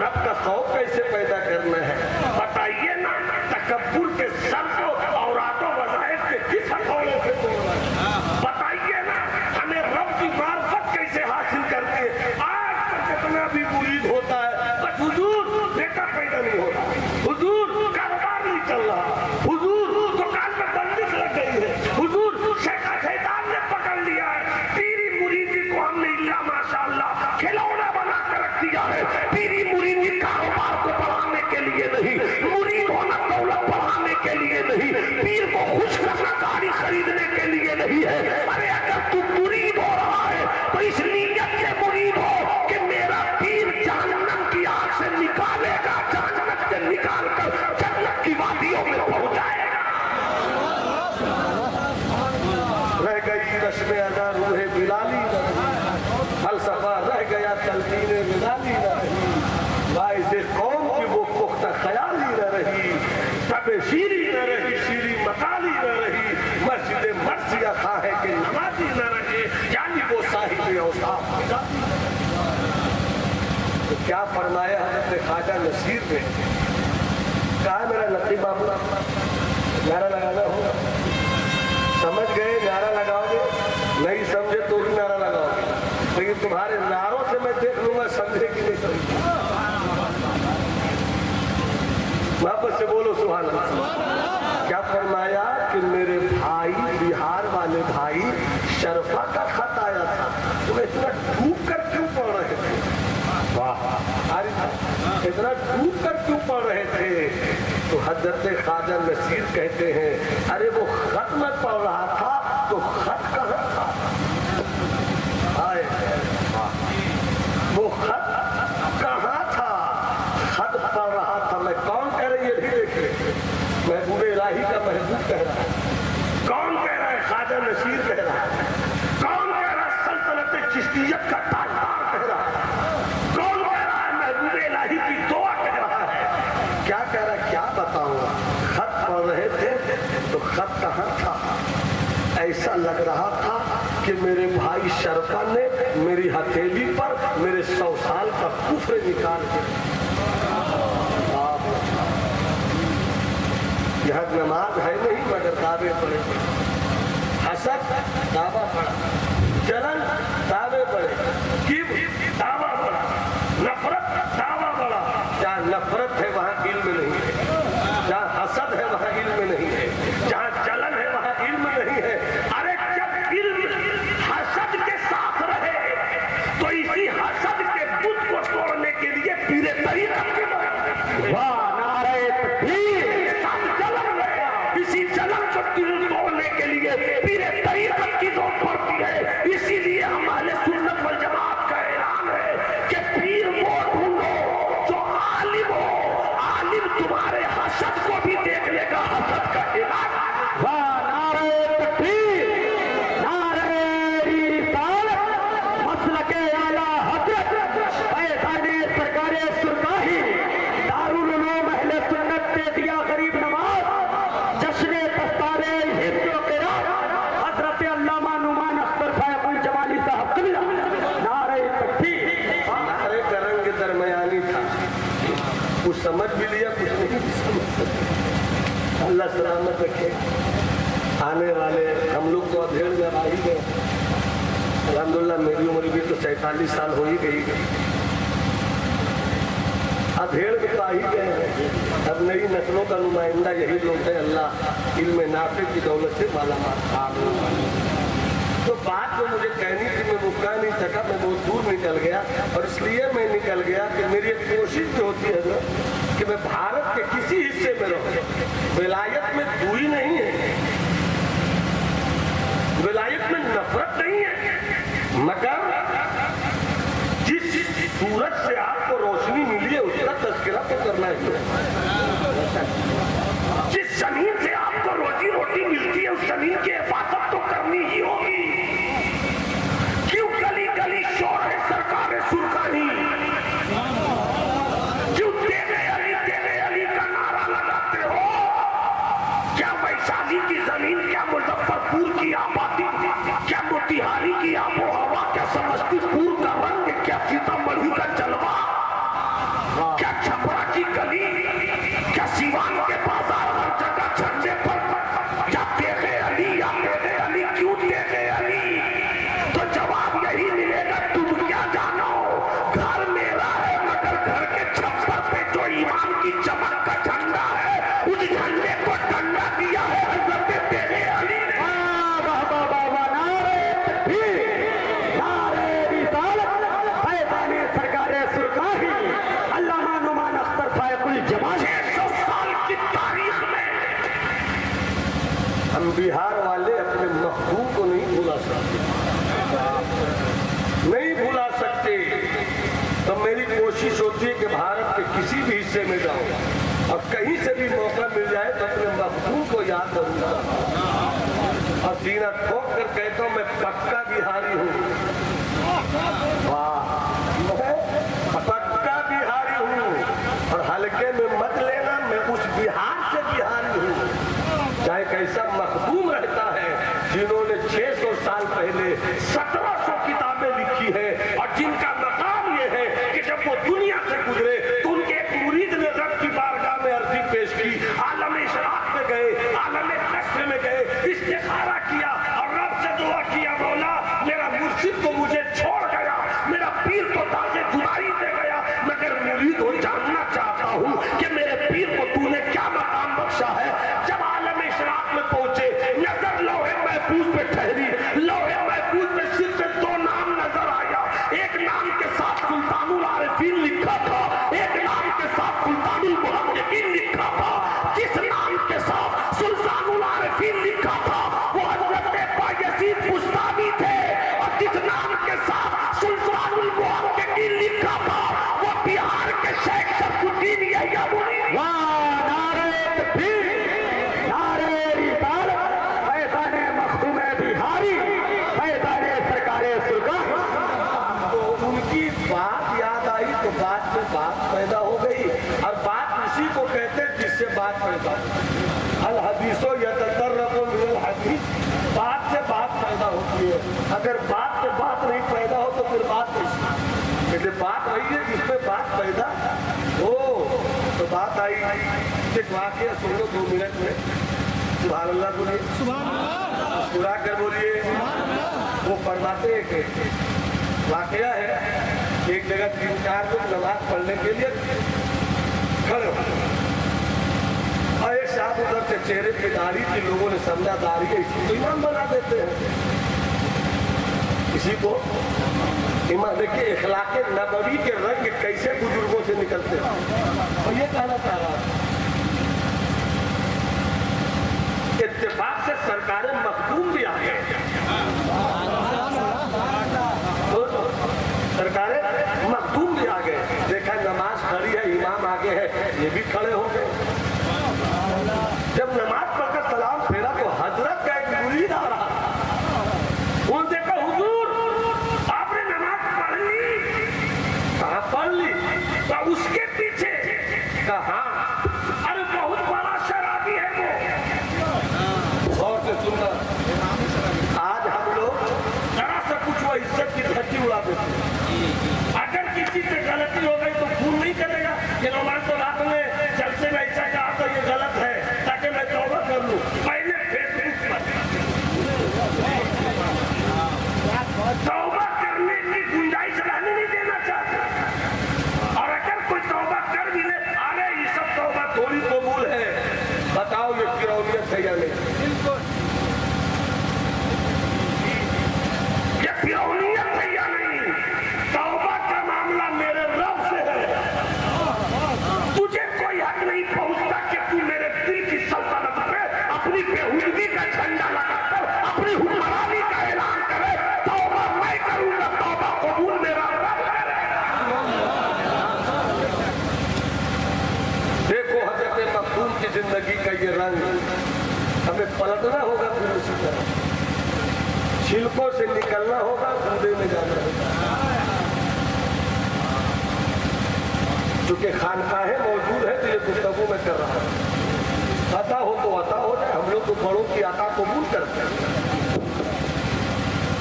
रब का खौफ कैसे पैदा करना है, बताइए ना तकब्बुर के सर को औरातों वज़ाइफ के किस हथौड़े से तोड़ना है, बताइए ना हमें रब की मार्फत कैसे हासिल करती है। आज तक कितना भी मुरीद होता है, बस हुजूर बेटा पैदा नहीं हो रहा, हुजूर कारोबार नहीं चल रहा, हुजूर दुकान में बंदिश लग गई है, हुजूर शैतान ने पकड़ लिया है, पीरी मुरीदी को हमने इल्ला माशाअल्लाह खिलौना बना कर रख दिया है। पीरी मुरीदी कारोबार को बढ़ाने के लिए नहीं, मुरीद होना दौलत बढ़ाने के लिए नहीं, पीर को खुश करना गाड़ी खरीदने के लिए नहीं है। अरे अगर तू मुरीद हो रहा है तो इस नीयत से मुरीद हो कि मेरा पीर जहन्नम की आग से निकालेगा, जहन्नम से निकाल कर जन्नत की वादियों में पहुंचाएगा। रह गई रस्म अदा रूहे बिलाली न रही, फलसफा रह गया तलकीने बिलाली न रही, बाइज़े कौम की वो पुख्ता ख्याली न रही, तबे शीरी न रही, शीरी मकाली न रही, मस्जिद मर्सिया खाहे के नमाजी न रहे, यानी वो साहिब औसाफ मिजाजी न रहे। तो क्या फरमाया हज़रत ख्वाजा नसीर ने, कहा मेरा नकीब बाबू नारा लगाना होगा, समझ गए नारा लगाओगे, नहीं समझे तो भी नारा लगाओगे, लेकिन तुम्हारे नारों से मैं देख लूंगा समझे कि नहीं समझे। वापस से बोलो सुभान अल्लाह। क्या फरमाया कि मेरे भाई बिहार वाले भाई शरफा का खत आया था, तुम इतना डूब कर क्यों पढ़ रहे थे? वाह, इतना डूब कर क्यों पढ़ रहे थे? तो हज़रत ख्वाजा नसीर कहते हैं, अरे वो खत में पढ़ रहा था तो खत कहाँ था? आए वो खत कहाँ था? खत पढ़ रहा था मैं, कौन कह रही है? भी देखिए, महबूब इलाही का महबूब कह रहा है, कौन कह रहा है? ख्वाजा नसीर कह रहा है, कौन कह रहा है? सल्तनत चिश्तियत का ताजदार कह रहा है, कौन कह रहा है? महबूब इलाही की दुआ कह रहा है। क्या कह रहा है? क्या बताऊंगा? खत पढ़ रहे थे तो खत कहाँ था? ऐसा लग रहा था कि मेरे भाई शरफा ने मेरी हथेली पर मेरे 100 साल का कुफ्र निकाल के, यह नमाज है नहीं मगर दावे पड़े, हसद दावा पड़ा, जलन दावे पड़े, किब्र दावा पड़ा, नफरत दावा पड़ा। जहाँ नफरत है वहाँ इल्म नहीं है, जहाँ हसद है वहाँ इल्म नहीं है, जहाँ जलन है वहाँ इल्म नहीं है। अरे जब इल्म हसद के साथ रहे तो इसी हसद के बुत को तोड़ने के लिए पीरे तरीक़त की इसी जलन को तोड़ने के लिए पीरे तरीक़त की जरूरत पड़ती है। इसीलिए हमारे सुन्नत वल जमात का ऐलान है कि पीर वो ढूंढो जो आलिम हो, आलिम तुम्हारे हसद को भी देख लेगा, हसद का इलाज। कुछ समझ भी लिया, कुछ नहीं भी समझ। अल्लाह सलामत रखे। आने वाले हम लोग तो अधेड़ में आ ही गए, अल्हम्दुलिल्लाह मेरी उम्र भी तो 47 साल हो ही गई, अधेड़ में तो आ ही गए हैं। अब नई नस्लों का नुमाइंदा यही लोग है। अल्लाह इल्म नाफे की दौलत से माला माल। तो बात जो मुझे कहनी थी मैं वो कह नहीं सका, मैं बहुत दूर निकल गया, और इसलिए मैं निकल गया कि मेरी एक कोशिश जो होती है ना कि मैं भारत के किसी हिस्से में रहूं। विलायत में दूरी नहीं है, विलायत में नफरत नहीं है, मगर जिस सूरज से आपको रोशनी मिली है उसका तस्करा तो करना ही है। जिस जमीन से आपको रोजी रोटी मिलती है उस जमीन की हिफाजत तो करनी ही होगी। क्यों गली गली शोर है सरकार सुरखानी, क्यों तेरे अली का नारा लगाते हो? क्या वैशाली की जमीन, क्या मुजफ्फरपुर की आबादी, क्या मोतिहारी की आबो हवा, क्या समस्तीपुर का रंग, क्या सीतामढ़ी का जलवा, क्या छपरा की गली, क्या सीवान के बाजार, हर जगह झंडे पर क्या तेरे अली क्यों तेरे अली? तो जवाब यही मिलेगा, तुम क्या जानो, घर मेरा है मगर घर के छप्पर पे जो ईमान की चमक का झंडा है उस झंडे को डंडा दिया है हजरत तेरे अली ने। हम बिहार वाले अपने महबूब को नहीं भुला सकते, नहीं भुला सकते। तो मेरी कोशिश होती है कि भारत के किसी भी हिस्से में जाऊं और कहीं से भी मौका मिल जाए तो अपने महबूब को याद करूंगा और सीना ठोक कर कहता हूं मैं पक्का बिहारी हूं। वाह, पक्का बिहारी हूं और हल्के में मत लेना, मैं उस बिहार से बिहारी हूं। चाहे कैसा मखदूम रहता है जिन्होंने 600 साल पहले 1700 किताबें लिखी है और जिनका मकाम ये है कि जब वो दुनिया से गुजरे तो उनके एक मुरीद ने रब की बारगाह में अर्जी पेश की, आलम इशराक में गए, आलम नस्र में गए, इस्तिखारा किया और रब से दुआ किया, मौला मेरा मुर्शिद तो मुझे छोड़ गया, मेरा पीर तो ताजे गुदारी दे गया, मगर मुरीद हो जानना चाहता हूँ कि मेरे पीर को तूने क्या मकाम बख्शा है। जब आलम इशराक में पहुंचे, नजर लौहे महफूज पे ठहरी, लौहे महफूज में सिर्फ 2 नाम नजर आया। एक नाम के साथ सुल्तानुल आरिफीन लिखा था, एक नाम के साथ सुल्तानुल मुहक्किकीन लिखा था। जिस नाम के साथ सुल्तानुल आरिफीन लिखा था वो हजरत बायजीद बुस्तामी थे और जिस नाम के साथ सुल्तानुल मुहक्किकीन लिखा था वो बिहार के शेख शरफुद्दीन यहिया मुनी। बात याद आई तो बात में बात पैदा हो गई और बात उसी को कहते हैं जिससे बात पैदा हो। अल हदीसो यततर्रबु मिनल हदीस, बात से बात पैदा होती है। अगर बात से बात नहीं पैदा हो तो फिर बात कैसी? इसलिए बात वही है जिसमें बात पैदा हो। तो बात आई, एक वाकया सुन लो 2 मिनट में। सुभान अल्लाह बोलिए, मुस्कुरा कर बोलिए। वो फरमाते हैं कि वाकया है, एक जगह 3-4 लोग नमाज पढ़ने के लिए खड़े हो और एक साथ उधर से चेहरे पे दाढ़ी थी, लोगों ने समझा दाढ़ी है इसी को इमाम बना देते हैं, इसी को इमाम। देखिए इखलाके नबवी के रंग कैसे बुजुर्गों से निकलते हैं। और ये कहना चाह रहा था, इत्तेफाक से सरकारें मखदूम भी आ गए, सरकारें मखदूम भी आ गए। देखा नमाज खड़ी है, इमाम आगे है, ये भी खड़े हो गए। जब नमाज पढ़कर सलाम फेरा तो हजरत का एक मुरीद आ रहा, उनसे कहा हुजूर आपने नमाज पढ़ ली? कहा पढ़ ली। तो उसके पीछे कहा अरे बहुत बड़ा शराबी है वो। गौर से सुनना, छिलकों से निकलना होगा, कूदे में जाना होगा। चूंकि खानकाहें मौजूद है तो ये गुफ्तगू में कर रहा है। अता हो तो अता हो जाए, हम लोग तो बड़ों की अता कबूल करते हैं।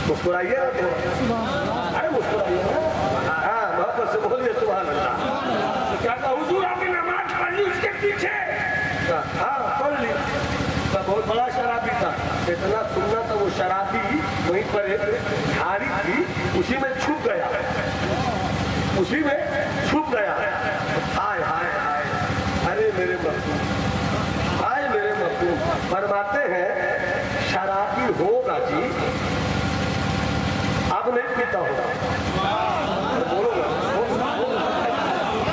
मुस्कुराइए ना थोड़ा, अरे मुस्कुराइए ना। हाँ, मोहब्बत से बोलिए सुभान अल्लाह। तो क्या कहा हुजूर आपने नमाज पढ़ ली उसके पीछे? हाँ पढ़ ली। बहुत बड़ा शराबी था, इतना सुनना था। वो शराबी वहीं पर एक झाड़ी थी, उसी में छुप गया, उसी में छुप गया। हाय हाय हाय, अरे मेरे महबूब, हाय मेरे महबूब। फरमाते हैं शराबी होगा जी, अब नहीं पीता होगा। बोलो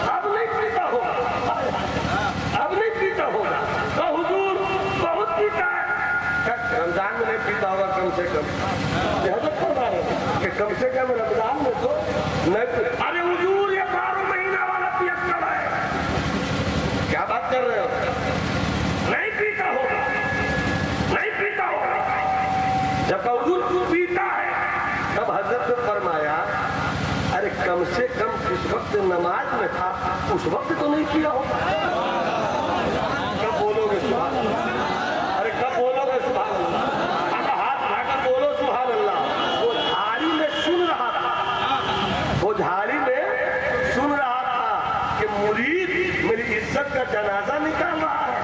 अब नहीं पीता होगा, अब नहीं पीता होगा। तो हुजूर बहुत पीता है। रमजान में नहीं पीता होगा कम से कम, कि कम से कम रमजान में तो नहीं। अरे हुजूर ये 12 महीना वाला पियक्कड़ है। क्या बात कर रहे हो? नहीं पीता होगा, नहीं पीता होगा। जब हुजूर तू पीता है तब हजरत ने फरमाया अरे कम से कम जिस वक्त नमाज में था उस वक्त तो नहीं किया होगा। कब बोलोगे सुभान अल्लाह? अरे कब बोलोगे सुभान अल्लाह? अगर हाथ उठाकर बोलो सुभान अल्लाह। वो झाड़ी में सुन रहा था, वो झाड़ी में सुन रहा था कि मुरीद मेरी इज्जत का जनाजा निकाल रहा है,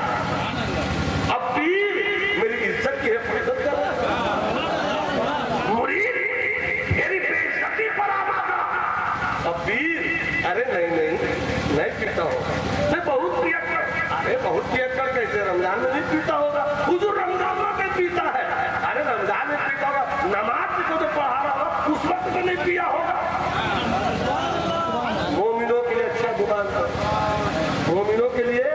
अब पीर मेरी इज्जत की हिफाजत कर रहा है। अरे नहीं पीता होगा, नहीं बहुत पियक्कड़। अरे बहुत पियक्कड़ कैसे? रमजान में नहीं पीता होगा। हुजूर रमजान में पीता है। अरे रमजान में पीता होगा, नमाज को जो पढ़ा रहा होगा उस वक्त तो नहीं पिया होगा। मोमिनों के लिए अच्छा गुमान करो, मोमिनों के लिए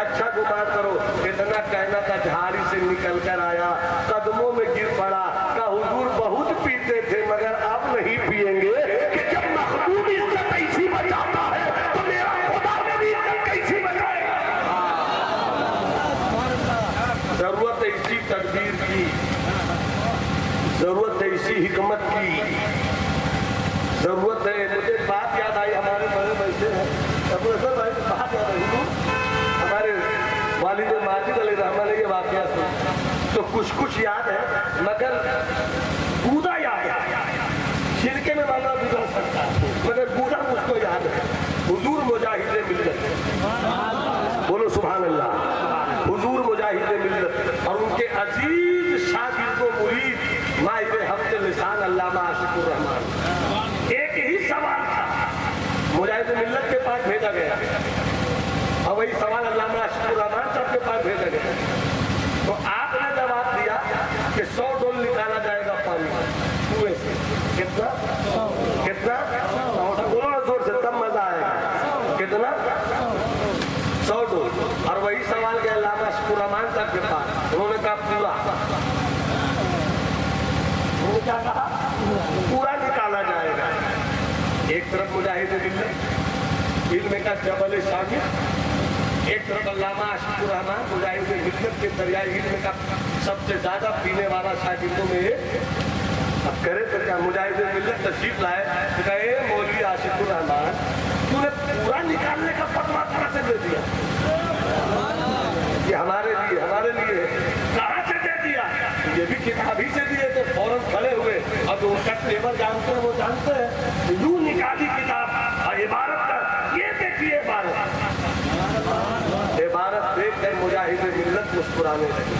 अच्छा गुमान करो। इतना कहना था, झाड़ी से निकल कर आया, कदमों में गिर पड़ा, का हुजूर बहुत पीते थे मगर अब नहीं पिएंगे। जब महबूब इज्जत ऐसी बचाता है तो मेरा खुदा मेरी इज्जत कैसी बचाएगा? जरूरत है इसी तदबीर की, जरूरत है इसी हिकमत की, जरूरत है। मुझे बात याद आई, हमारे बड़े बैठे हैं अबू हसन भाई, बात याद आई हमारे वालिद माजिद अलैहि रहमान ने ये वाकया सुना तो कुछ याद है मगर बूदा याद है। छिलके में मामला बिगड़ सकता है मगर बूदा मुझको याद है। हुजूर मुजाहिदे मिल्लत, बोलो सुभान अल्लाह। हुजूर मुजाहिदे मिल्लत और उनके अजीज शागिर्द व मुरीद माहिर हफ्ते लिसान अल्लामा आशिकुर रहमान। एक ही सवाल था, मुजाहिदे मिल्लत के पास भेजा गया और वही सवाल अल्लामा आशिकुर रहमान साहब के पास भेजा गया। तो आपने जवाब दिया कि 100 डोल निकाला जाएगा पानी कुएं से। कितना कितना? बोलो ना जोर से, तब मजा आएगा। कितना? 100 डोल। और वही सवाल गया अल्लामा आशिकुर रहमान साहब के पास, उन्होंने कहा पूरा। उन्होंने क्या कहा? पूरा निकाला जाएगा। एक तरफ मुजाहिद इल्म का जबल शागिर्द, एक तरफ अल्लामा आशिकुर रहमान मुजाहिद मिल्लत के दरियाए इल्म का सबसे ज्यादा पीने वाला शागिर्दों में। अब करे तो क्या, मुजाहिद मिल्लत तशरीफ लाए तो कहे मौलवी आशिकुर रहमान तूने पूरा निकालने का फतवा कहाँ से दे दिया? ये हमारे लिए कहाँ से दे दिया? ये भी किताब ही से दिए। तो फौरन खड़े हुए, अब उसका तेवर जानते हैं, वो जानते हैं। यूं निकाली किताब और इबारत का, ये देखिए इबारत देख कर मुजाहिद मिल्लत मुस्कुराने लगे।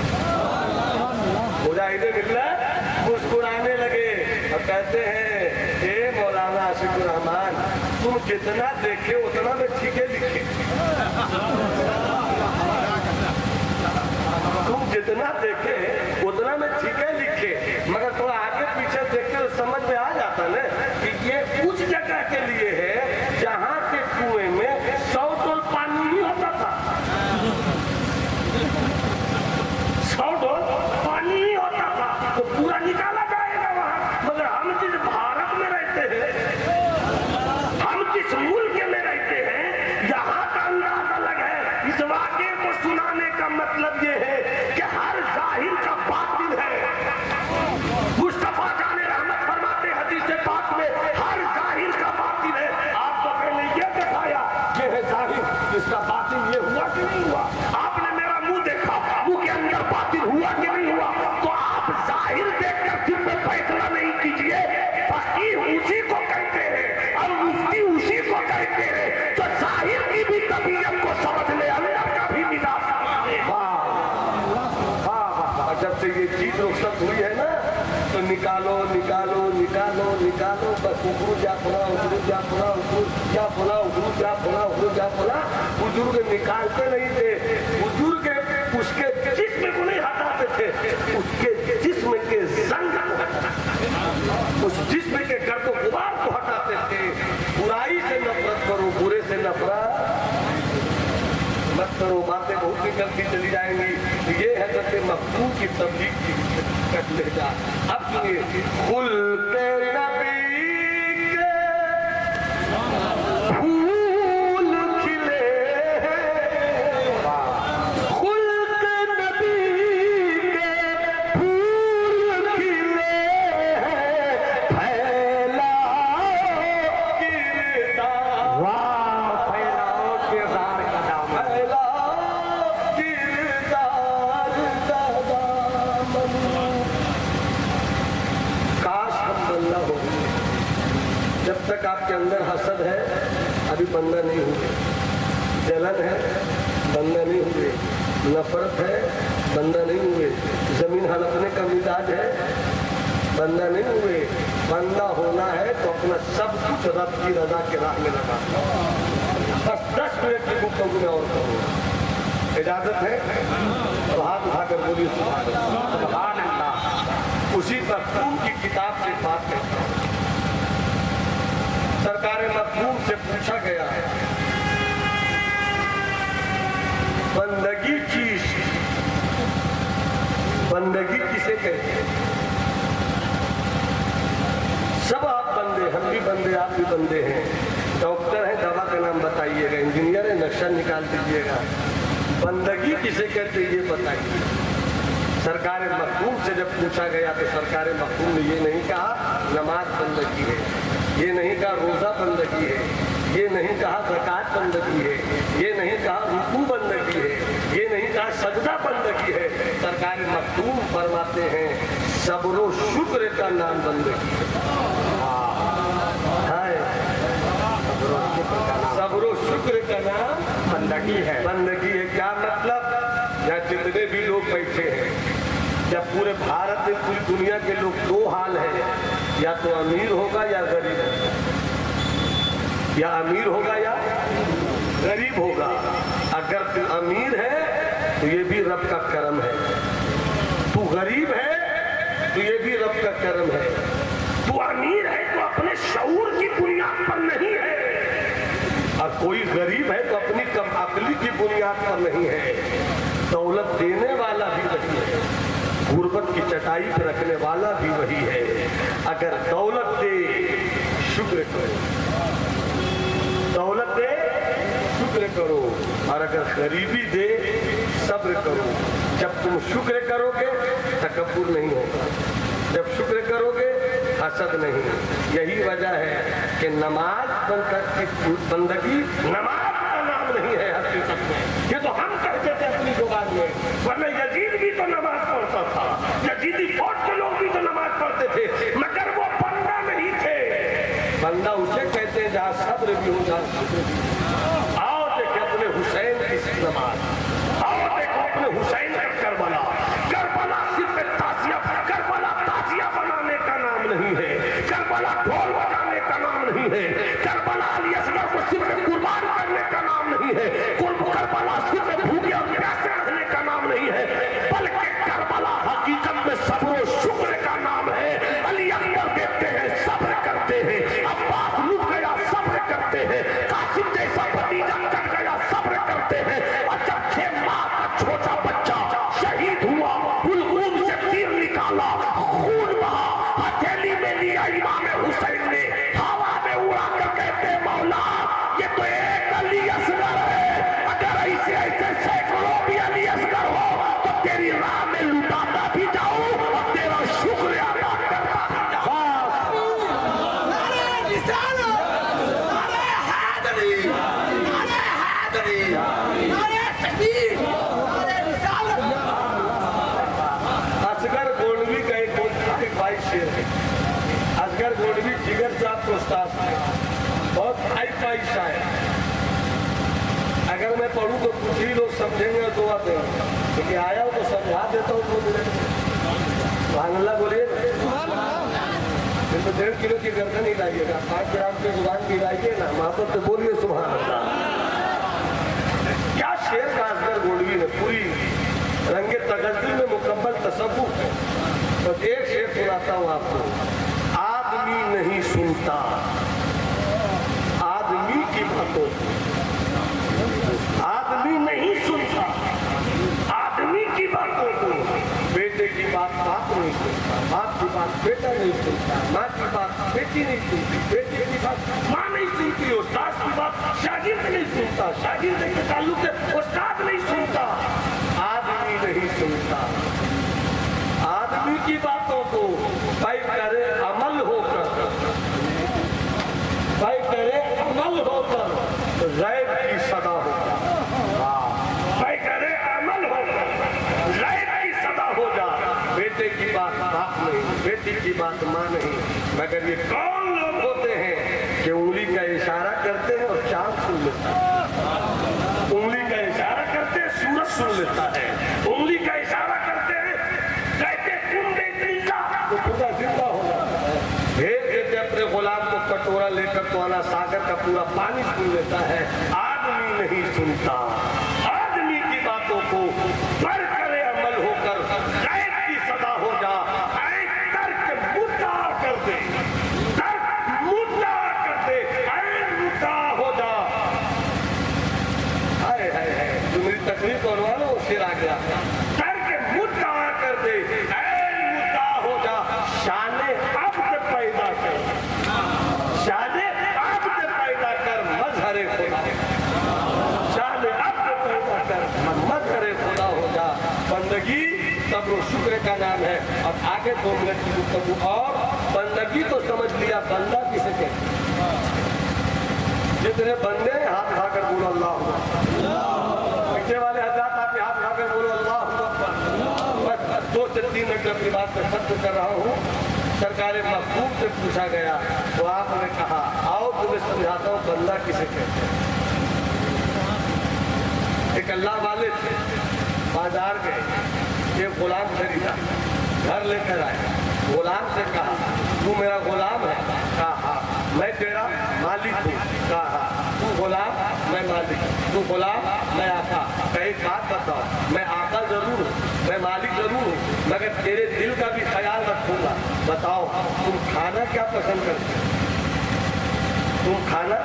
मुजाहिद मिल्लत मुस्कुराने लगे और कहते हैं हे मौलाना आशिकुर रहमान, तुम जितना देखे उतना में ठीके लिखे। तुम जितना देखे उतना में ठीके लिखे, मगर थोड़ा आगे पीछे देखते तो समझ में आ जाता ना कि ये उस जगह के लिए है जहाँ के कुएं में 100 डोल पानी नहीं होता था। 100 डोल पानी नहीं होता था तो पूरा निकाला जाएगा वहां। मगर हम जिस भारत में रहते हैं, हम जिस मुल्क में रहते हैं, यहाँ का अंदाज अलग है। इस वाक़े को सुनाने का मतलब ये है कि हर जाहिर का बातिल है। निकालो निकालो निकालो निकालो, बस उगरू जा फला उगरू जा फला उगरू जा फला उगरू जा फला उगरू जा फला। बुजुर्ग निकालते नहीं थे, बुजुर्ग उसके जिस्म को नहीं हटाते थे, उसके जिस्म के जंग को हटाते, उस जिस्म के गर्द गुबार को हटाते थे। बुराई से नफरत करो, बुरे से नफरत मत करो। बातें बहुत निकलती चली जाएंगी। ये है सत्य मखदूम की तबलीग की कर ले जा। अब सुनिए, खुल के नबी के फूल खिले, खुल के नबी के फूल खिले, फैलाओ किरदार, वाह फैलाओ किरदार का दामन, जब तक आपके अंदर हसद है अभी बंदा नहीं हुए, जलन है बंदा नहीं हुए, नफरत है बंदा नहीं हुए, जमीन हड़पने का मिजाज है बंदा नहीं हुए। बंदा होना है तो अपना सब कुछ रब की रजा के राह में लगा। बस 10 मिनट की गुफ्तगू में और करूँ, इजाजत है तो हाथ उठाकर बोलिए सुभान अल्लाह। उसी मखदूम की किताब से बात करता हूँ। सरकार मखदूम से पूछा गया, बंदगी चीज, बंदगी किसे कहते हैं? सब आप बंदे, हम भी बंदे, आप भी बंदे हैं। डॉक्टर हैं, दवा का नाम बताइएगा, इंजीनियर है, नक्शा निकाल दीजिएगा। बंदगी किसे कहते ये बताइए। सरकार मखदूम से जब पूछा गया तो सरकार मखदूम ने ये नहीं कहा नमाज बंदगी है, ये नहीं कहा रोजा बंदगी है, ये नहीं कहा ज़कात बंदगी है, ये नहीं कहा रुकू बंदगी है, ये नहीं कहा सजदा बंदगी है। सरकार मखदूम फरमाते हैं सब्र शुक्र का नाम बंदगी है। सब्र शुक्र का नाम बंदगी है। बंदगी है क्या मतलब? या जितने भी लोग बैठे हैं, या पूरे भारत में पूरी दुनिया के लोग, दो हाल है, या तो अमीर होगा या गरीब होगा, या अमीर होगा या गरीब होगा। अगर तू अमीर है तो ये भी रब का करम है, तू गरीब है तो ये भी रब का करम है। तू अमीर है तो अपने शऊर की बुनियाद पर नहीं है, और कोई गरीब है तो अपनी कम अकली की बुनियाद पर नहीं है। दौलत देने वाला भी वही है, गुर्बत की चटाई पर रखने वाला भी वही है। अगर दौलत दे शुक्र करो, दौलत दे शुक्र करो, और अगर गरीबी दे सब्र करो। जब तुम शुक्र करोगे तकब्बुर नहीं होगा, जब शुक्र करोगे हसद नहीं। यही वजह है कि नमाज बंदगी नमाज का नाम नहीं है हकीकत में। ये तो हम कहते थे अपनी जुबान में, वरना यजीद भी तो नमाज पढ़ता था, यजीदी फौज के लोग भी तो नमाज पढ़ते थे, मगर वो बंदा नहीं थे। बंदा उसे कहते हैं जहाँ सब्र भी हो, जहाँ शुक्र भी। आओ देखे अपने हुसैन की नमाज, आओ देखो अपने हुसैन का करबला। करबला सिर्फ ताजिया, करबला ताजिया बनाने का नाम नहीं है, करबला ढोल बजाने का नाम नहीं है, करबला अली असगर को सिर्फ कुर्बान करने का नाम नहीं है, करबला सिर्फ भूखे और प्यासे रहने का नाम नहीं है, बल्कि करबला हकीकत में सब्र शुक्र का नाम है। अली अकबर देखते हैं सब्र करते हैं, अब्बास रुक गया सब्र करते हैं, कासिम जैसा भतीजा कर गया सब्र करते हैं, और जब 6 माह का छोटा बच्चा शहीद हुआ, गुलगुम से तीर निकाला, खून बहा, हथेली में लिया इमाम हुसैन ने, हवा में उड़ा कर कहते मौला ये तो एक अली असगर है, अगर ऐसे ऐसे सैकड़ों भी अली असगर हो तो तेरी राह में लुटाता भी जाऊं और तेरा शुक्र अदा करता भी जाऊं। असगर गोंडवी का एक भाई शेर है। असगर गोंडवी जिगर साहब को उस्ताद है, बहुत हाई फाई शायर। अगर मैं पढ़ूं तो कुछ ही लोग समझेंगे और दुआ देंगे, क्योंकि आया हूं तो समझा देता हूँ। बोलिए तो 1.5 किलो की गर्दन ही लाइएगा, 5 ग्राम की जुबान की लाइए ना, मोहब्बत से बोलिए सुभान अल्लाह। क्या शेर का असगर गोल्डवी ने पूरी रंगे तगज्जुल में मुकम्मल तसव्वुफ है। तो एक शेर सुनाता हूँ आपको। आदमी नहीं सुनता आदमी की बातों को, आदमी नहीं सुनता आदमी की बातों को। बेटे की बात बाप नहीं सुनता, बाप की बात बेटा नहीं सुनता, माँ की बात बेटी नहीं सुनती, बेटे की बात माँ नहीं सुनती, उस्ताद की बात शागिर्द नहीं सुनता, शागिर्द के ताल्लुक से उस्ताद नहीं सुनता। आदमी नहीं सुनता आदमी की बातों को। भाई करे अमल होकर, भाई करे अमल होकर गैब की सदा होगा। भाई करे अमल होकर गैब की सदा हो जा। बेटे की बात बाप नहीं, बेटी की बात माँ नहीं, मगर ये कौन लोग होते हैं कि उंगली का इशारा करते हैं और चांद सुन लेता है। उंगली का इशारा करते हैं सूरज सुन लेता है। उंगली का इशारा करते हैं कहते तुम जिंदा, तो पूरा जिंदा हो जाता है। भेज देते अपने गुलाम को कटोरा लेकर तो आना सागर का पूरा पानी सुन लेता है। आदमी नहीं सुनता आदमी की बातों को। पर करे अमल होकर गैब की सदा हो जा। ऐ तर्क मुद्दा कर दे, तर्क मुद्दा कर दे, ऐ मुद्दा हो जा। हाय हाय हाय, जो मेरी तकलीफ बनवा लो उससे आ गया। तर्क मुद्दा कर दे, ऐ मुद्दा हो जा। शाने अब्द पैदा कर, शाने अब्द पैदा कर मजहरे खुदा, शाने अब्द पैदा कर मजहरे खुदा हो जा। बंदगी सब्र शुक्र का नाम है। अब आगे 2 मिनट की गुफ्तगू। और बंदगी तो समझ लिया, बंदा किसे कहते हैं? जितने बंदे हाथ उठाकर बोलो अल्लाह पीछे वाले हजरात आप हाथ उठाकर बोलो अल्लाह। बस 2 से 3 मिनट अपनी बात पर खत्म कर रहा हूँ। सरकार महबूब से पूछा गया तो आपने कहा आओ तुम्हें समझाता हूँ बंदा किसे कहते हैं। एक अल्लाह वाले थे, बाजार गए, एक गुलाम खरीदा, घर लेकर आए। गुलाम से कहा तू मेरा गुलाम है? कहा हाँ। मैं तेरा मालिक हूँ? कहा हाँ। तू गुलाम मैं मालिक, तू गुलाम मैं आका। कहीं बात बताओ, मैं आका जरूर हूँ, मैं मालिक जरूर हूँ, मगर तेरे दिल का भी ख्याल रखूंगा। बताओ तुम खाना क्या पसंद करते हो? तुम खाना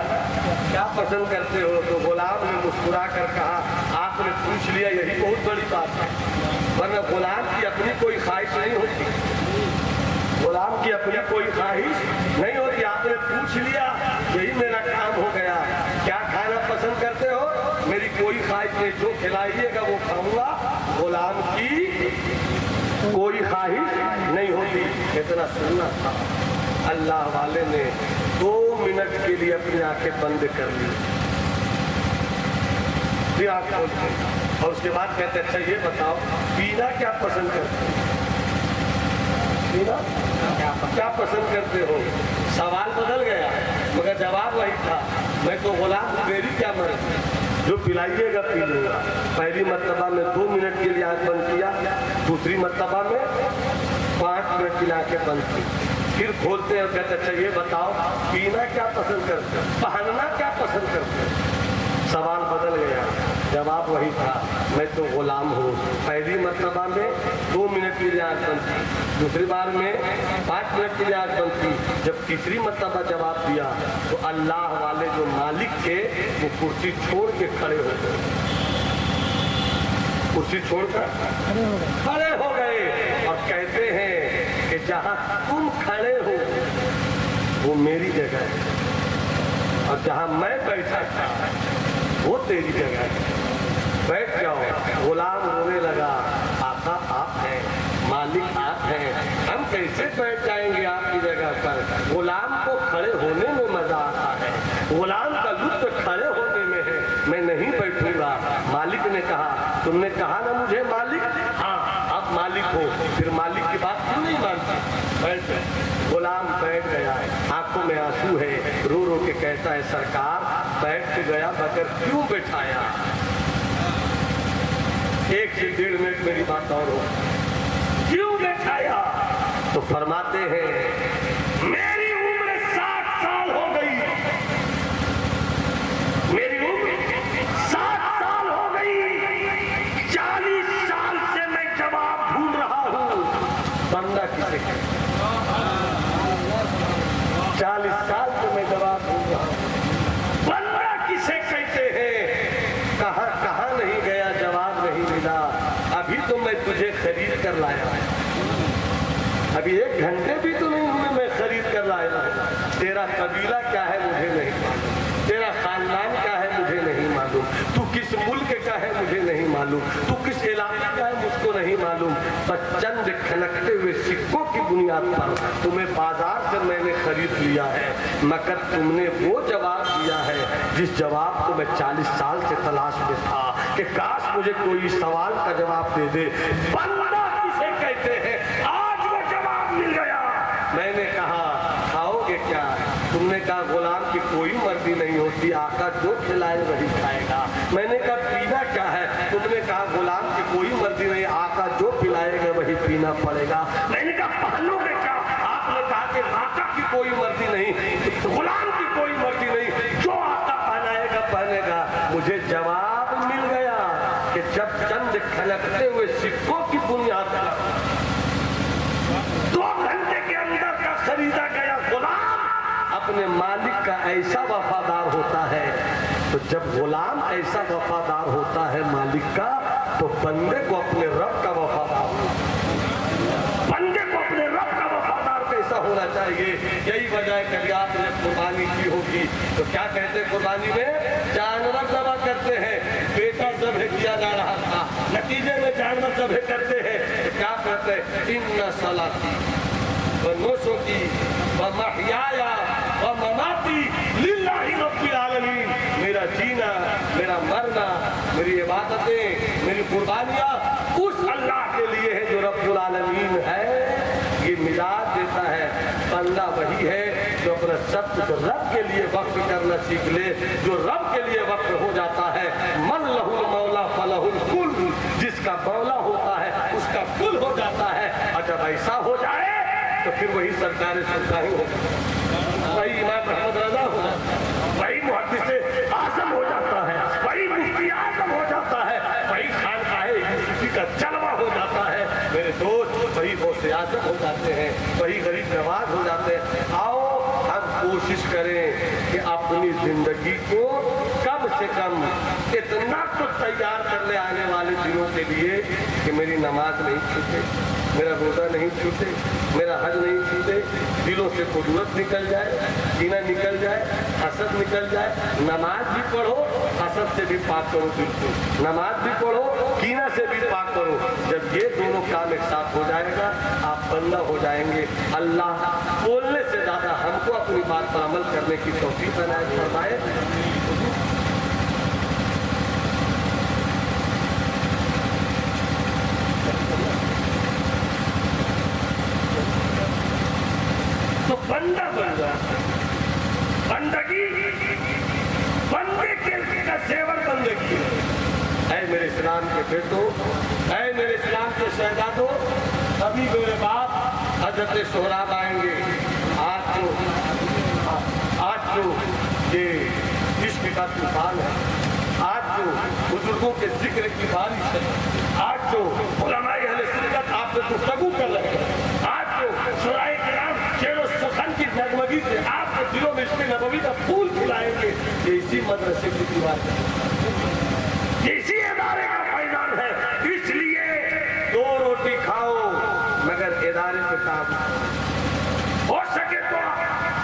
क्या पसंद करते हो? तो गुलाम ने मुस्कुरा कर कहा आपने पूछ लिया यही बहुत बड़ी बात है, वरना गुलाम की अपनी कोई ख्वाहिश नहीं होती। गुलाम की अपनी कोई ख्वाहिश नहीं होती। आपने पूछ लिया यही मेरा काम हो गया। क्या खाना पसंद करते हो? मेरी कोई ख्वाहिश नहीं, जो खिलाइएगा वो खाऊंगा। गुलाम की कोई ख्वाहिश नहीं होती। इतना सुनना था। अल्लाह वाले ने 2 मिनट के लिए अपनी आंखें बंद कर ली, फिर आंख खोलते और उसके बाद कहते अच्छा ये बताओ पीना क्या पसंद करते हो? पीना क्या पसंद करते हो? सवाल बदल गया मगर जवाब वही था। मैं तो गुलाम, मेरी क्या मर्जी, जो पिलाइएगा पी लूंगा। पहली मर्तबा में 2 मिनट के लिए आंख बंद किया, दूसरी मर्तबा में 5 मिनट के लिए आंखें बंद की, फिर खोलते हैं कहते अच्छा ये बताओ पीना क्या पसंद करते हो? पहनना क्या पसंद करते हो? सवाल बदल गया, जवाब वही था, मैं तो गुलाम हूँ। पहली मर्तबा में 2 मिनट के लिए आंख बंद की, दूसरी बार में 5 मिनट के लिए आंख बंद की। जब तीसरी मर्तबा जवाब दिया तो अल्लाह वाले जो मालिक थे वो कुर्सी छोड़ के खड़े हो गए। कुर्सी छोड़कर खड़े हो गए और कहते हैं कि जहाँ तुम खड़े हो वो मेरी जगह है और जहाँ मैं बैठा था वो तेरी जगह है। बैठ जाओ। गुलाम रोने लगा, आका आप हैं, मालिक आप हैं, हम कैसे बैठ जाएंगे आपकी जगह पर? गुलाम को खड़े होने में मजा आता है, गुलाम का लुत्फ खड़े होने में है, मैं नहीं बैठूंगा। मालिक ने कहा तुमने कहा ना मुझे मालिक, हाँ आप मालिक हो, फिर मालिक की बात क्यों नहीं मानते? बैठ। गुलाम बैठ गया, आंखों में आंसू है, रो रो के कहता है सरकार बैठ तो गया मगर क्यों बैठाया? 1 से 1.5 मिनट मेरी बात और हो, क्यों बैठाया? तो फरमाते हैं मैं 40 साल से मैं जवाब दूंगा। बंदा किसे कहते हैं? कहाँ कहाँ नहीं गया, जवाब नहीं मिला। अभी तो मैं तुझे खरीद कर लाया, अभी 1 घंटे भी तो नहीं हुए मैं खरीद कर लाया। तेरा कबीला क्या है मुझे नहीं मालूम, तेरा खानदान क्या है मुझे नहीं मालूम, तू किस मुल्क का है मुझे नहीं मालूम, तू किस इलाके का है मुझको नहीं मालूम। पर चंद खनकते हुए सिक्कों की बुनियाद पर तुम्हें बाजार से मैंने खरीद लिया है, मगर तुमने वो जवाब दिया है जिस जवाब को मैं 40 साल से तलाश में था कि काश मुझे कोई सवाल का जवाब दे दे। बंदा किसे कहते हैं? आज वो जवाब मिल गया। मैंने कहा खाओगे क्या? तुमने कहा गुलाम की कोई मर्जी नहीं होती, आका जो खिलाए वही खाएगा। मैंने कहा पीना क्या है? तुमने कहा गुलाम की कोई मर्जी नहीं, आका जो पिलाएगा वही पीना पड़ेगा। मैंने कहा पहनोगे क्या? आपने कहा कि आका की कोई मर्जी नहीं, गुलाम की कोई मर्जी नहीं, जो आका पहनाएगा पहनेगा। मुझे जवाब मिल गया कि जब चंद खनकते हुए सिक्कों की बुनियाद पर 2 घंटे के अंदर का खरीदा गया गुलाम अपने मालिक का ऐसा वफादार होता है, तो जब गुलाम ऐसा वफादार होता है मालिक का, तो बंदे को अपने रब का वफादार, बंदे को अपने रब का वफादार कैसा होना चाहिए। यही वजह है कभी आपने कुर्बानी की होगी तो क्या कहते हैं कुर्बानी में? जानवर ज़बह करते हैं, बेटा ज़बह किया जा रहा था, नतीजे में जानवर ज़बह करते हैं तो क्या कहते हैं? इन्ना सलाती व नुसुकी व महयाया व ममाती लिल्लाहि रब्बिल आलमीन। मेरा जीना, मेरा मरना, मेरी इबादतें, मेरी कुर्बानियाँ उस अल्लाह के लिए है जो रब्बुल आलमीन है। ये मिजाज देता है। बंदा वही है जो अपना सब कुछ रब के लिए वक्फ करना सीख ले, जो रब के लिए वक्फ हो जाता है। मन लहुल मौला फलहुल कुल, जिसका मौला होता है उसका कुल हो जाता है। और जब ऐसा हो जाए तो फिर वही सरकार सरकारी हो, वही इमाम अहमद रजा हो जाता है, वही मुहद्दिस आज़म हो जाता है, वही मुफ्ती आज़म हो जाता है, वही खानकाहे यूसुफी का जलवा हो जाता है। मेरे दोस्त वही गौसे आज़म हो जाते हैं, वही गरीब नवाज हो जाते हैं। आओ हम कोशिश करें कि अपनी जिंदगी को कम से कम इतना तो तैयार कर ले आने वाले दिनों के लिए कि मेरी नमाज नहीं छूटे, मेरा रोजा नहीं छूटे, मेरा हज नहीं छूटे, दिलों से कुदरत निकल जाए, कीना निकल जाए, हसद निकल जाए। नमाज भी पढ़ो, हसद से भी पाक करो दिल को, नमाज भी पढ़ो, कीना से भी पाक करो। जब ये दोनों काम एक साथ हो जाएगा आप बंदा हो जाएंगे। अल्लाह बोलने से ज्यादा हमको अपनी बात पर अमल करने की तौफीक इनायत फरमाए। तो बंदा बन जाता, बंदगी बंदे का सेवन बंदगी है। मेरे इस्लाम के बेटों, ऐ मेरे इस्लाम के शहजादों, अभी मेरे बाप हजरत सोहराब आएंगे। आज जो ये इश्क का तूफान है, आज जो बुजुर्गों के जिक्र की बारिश है, आज जो उलमाए अहले सुन्नत आपसे गुफ्तगू कर रहे हैं, आज जो शुराए किराम शेर और सुखन की नगमगी से आपके दिलों में इश्क नबवी का फूल फुलाएंगे, ये इसी मदरसे की दीवार है, इसी इदारे का फैजान है। इसलिए 2 रोटी खाओ मगर इदारे पे काम हो सके तो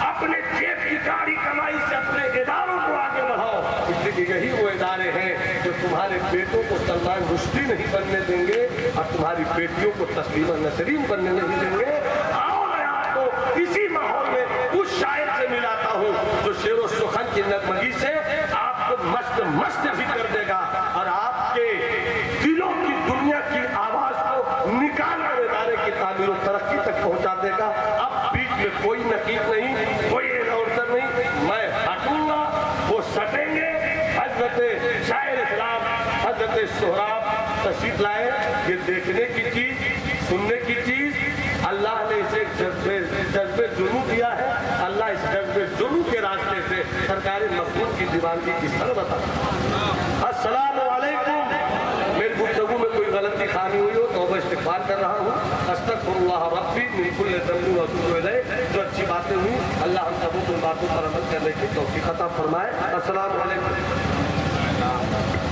अपने जेब की गाड़ी कमाई से अपने इदारों को आगे बढ़ाओ। इसलिए यही वो इदारे हैं जो तुम्हारे बेटों को सलमान रुश्दी नहीं बनने देंगे और तुम्हारी बेटियों को तस्लीमा नसरीन बनने नहीं देंगे। आओ मैं आपको इसी माहौल में उस शायर से मिलाता हूँ जो शेर और सुखन की नगमगी से आपको मस्त मस्त भी कर देगा और आपके दिलों की दुनिया की आवाज को निकाल कर इदारे की तामीर और तरक्की तक पहुंचा देगा। अब बीच में कोई नकीब नहीं, कोई अवसर नहीं, मैं हटूंगा, वो सटेंगे। हजरत शायर इस्लाम हजरत सोहराब तशरीफ लाए। ये देखने की चीज, सुनने की चीज, अल्लाह ने इसे जज्बे जुनू दिया है। अल्लाह इस जज्बे जुनू के रास्ते से सरकारी मखलूक की दीवानगी किस तरह बताता। अस्सलाम वालेकुम। मेरी गुफ्तगू में कोई गलती खामी हुई हो तो मैं इस्तिग़फ़ार कर रहा हूँ। अस्तग़फ़िरुल्लाह रब्बी मिन कुल्लि ज़ंबिन व अतूबु इलैह। जो अच्छी बातें हुई अल्लाह अल्लाह हम सबको उन बातों पर अमल करने की तौफीक अता फरमाए। अस्सलाम वालेकुम।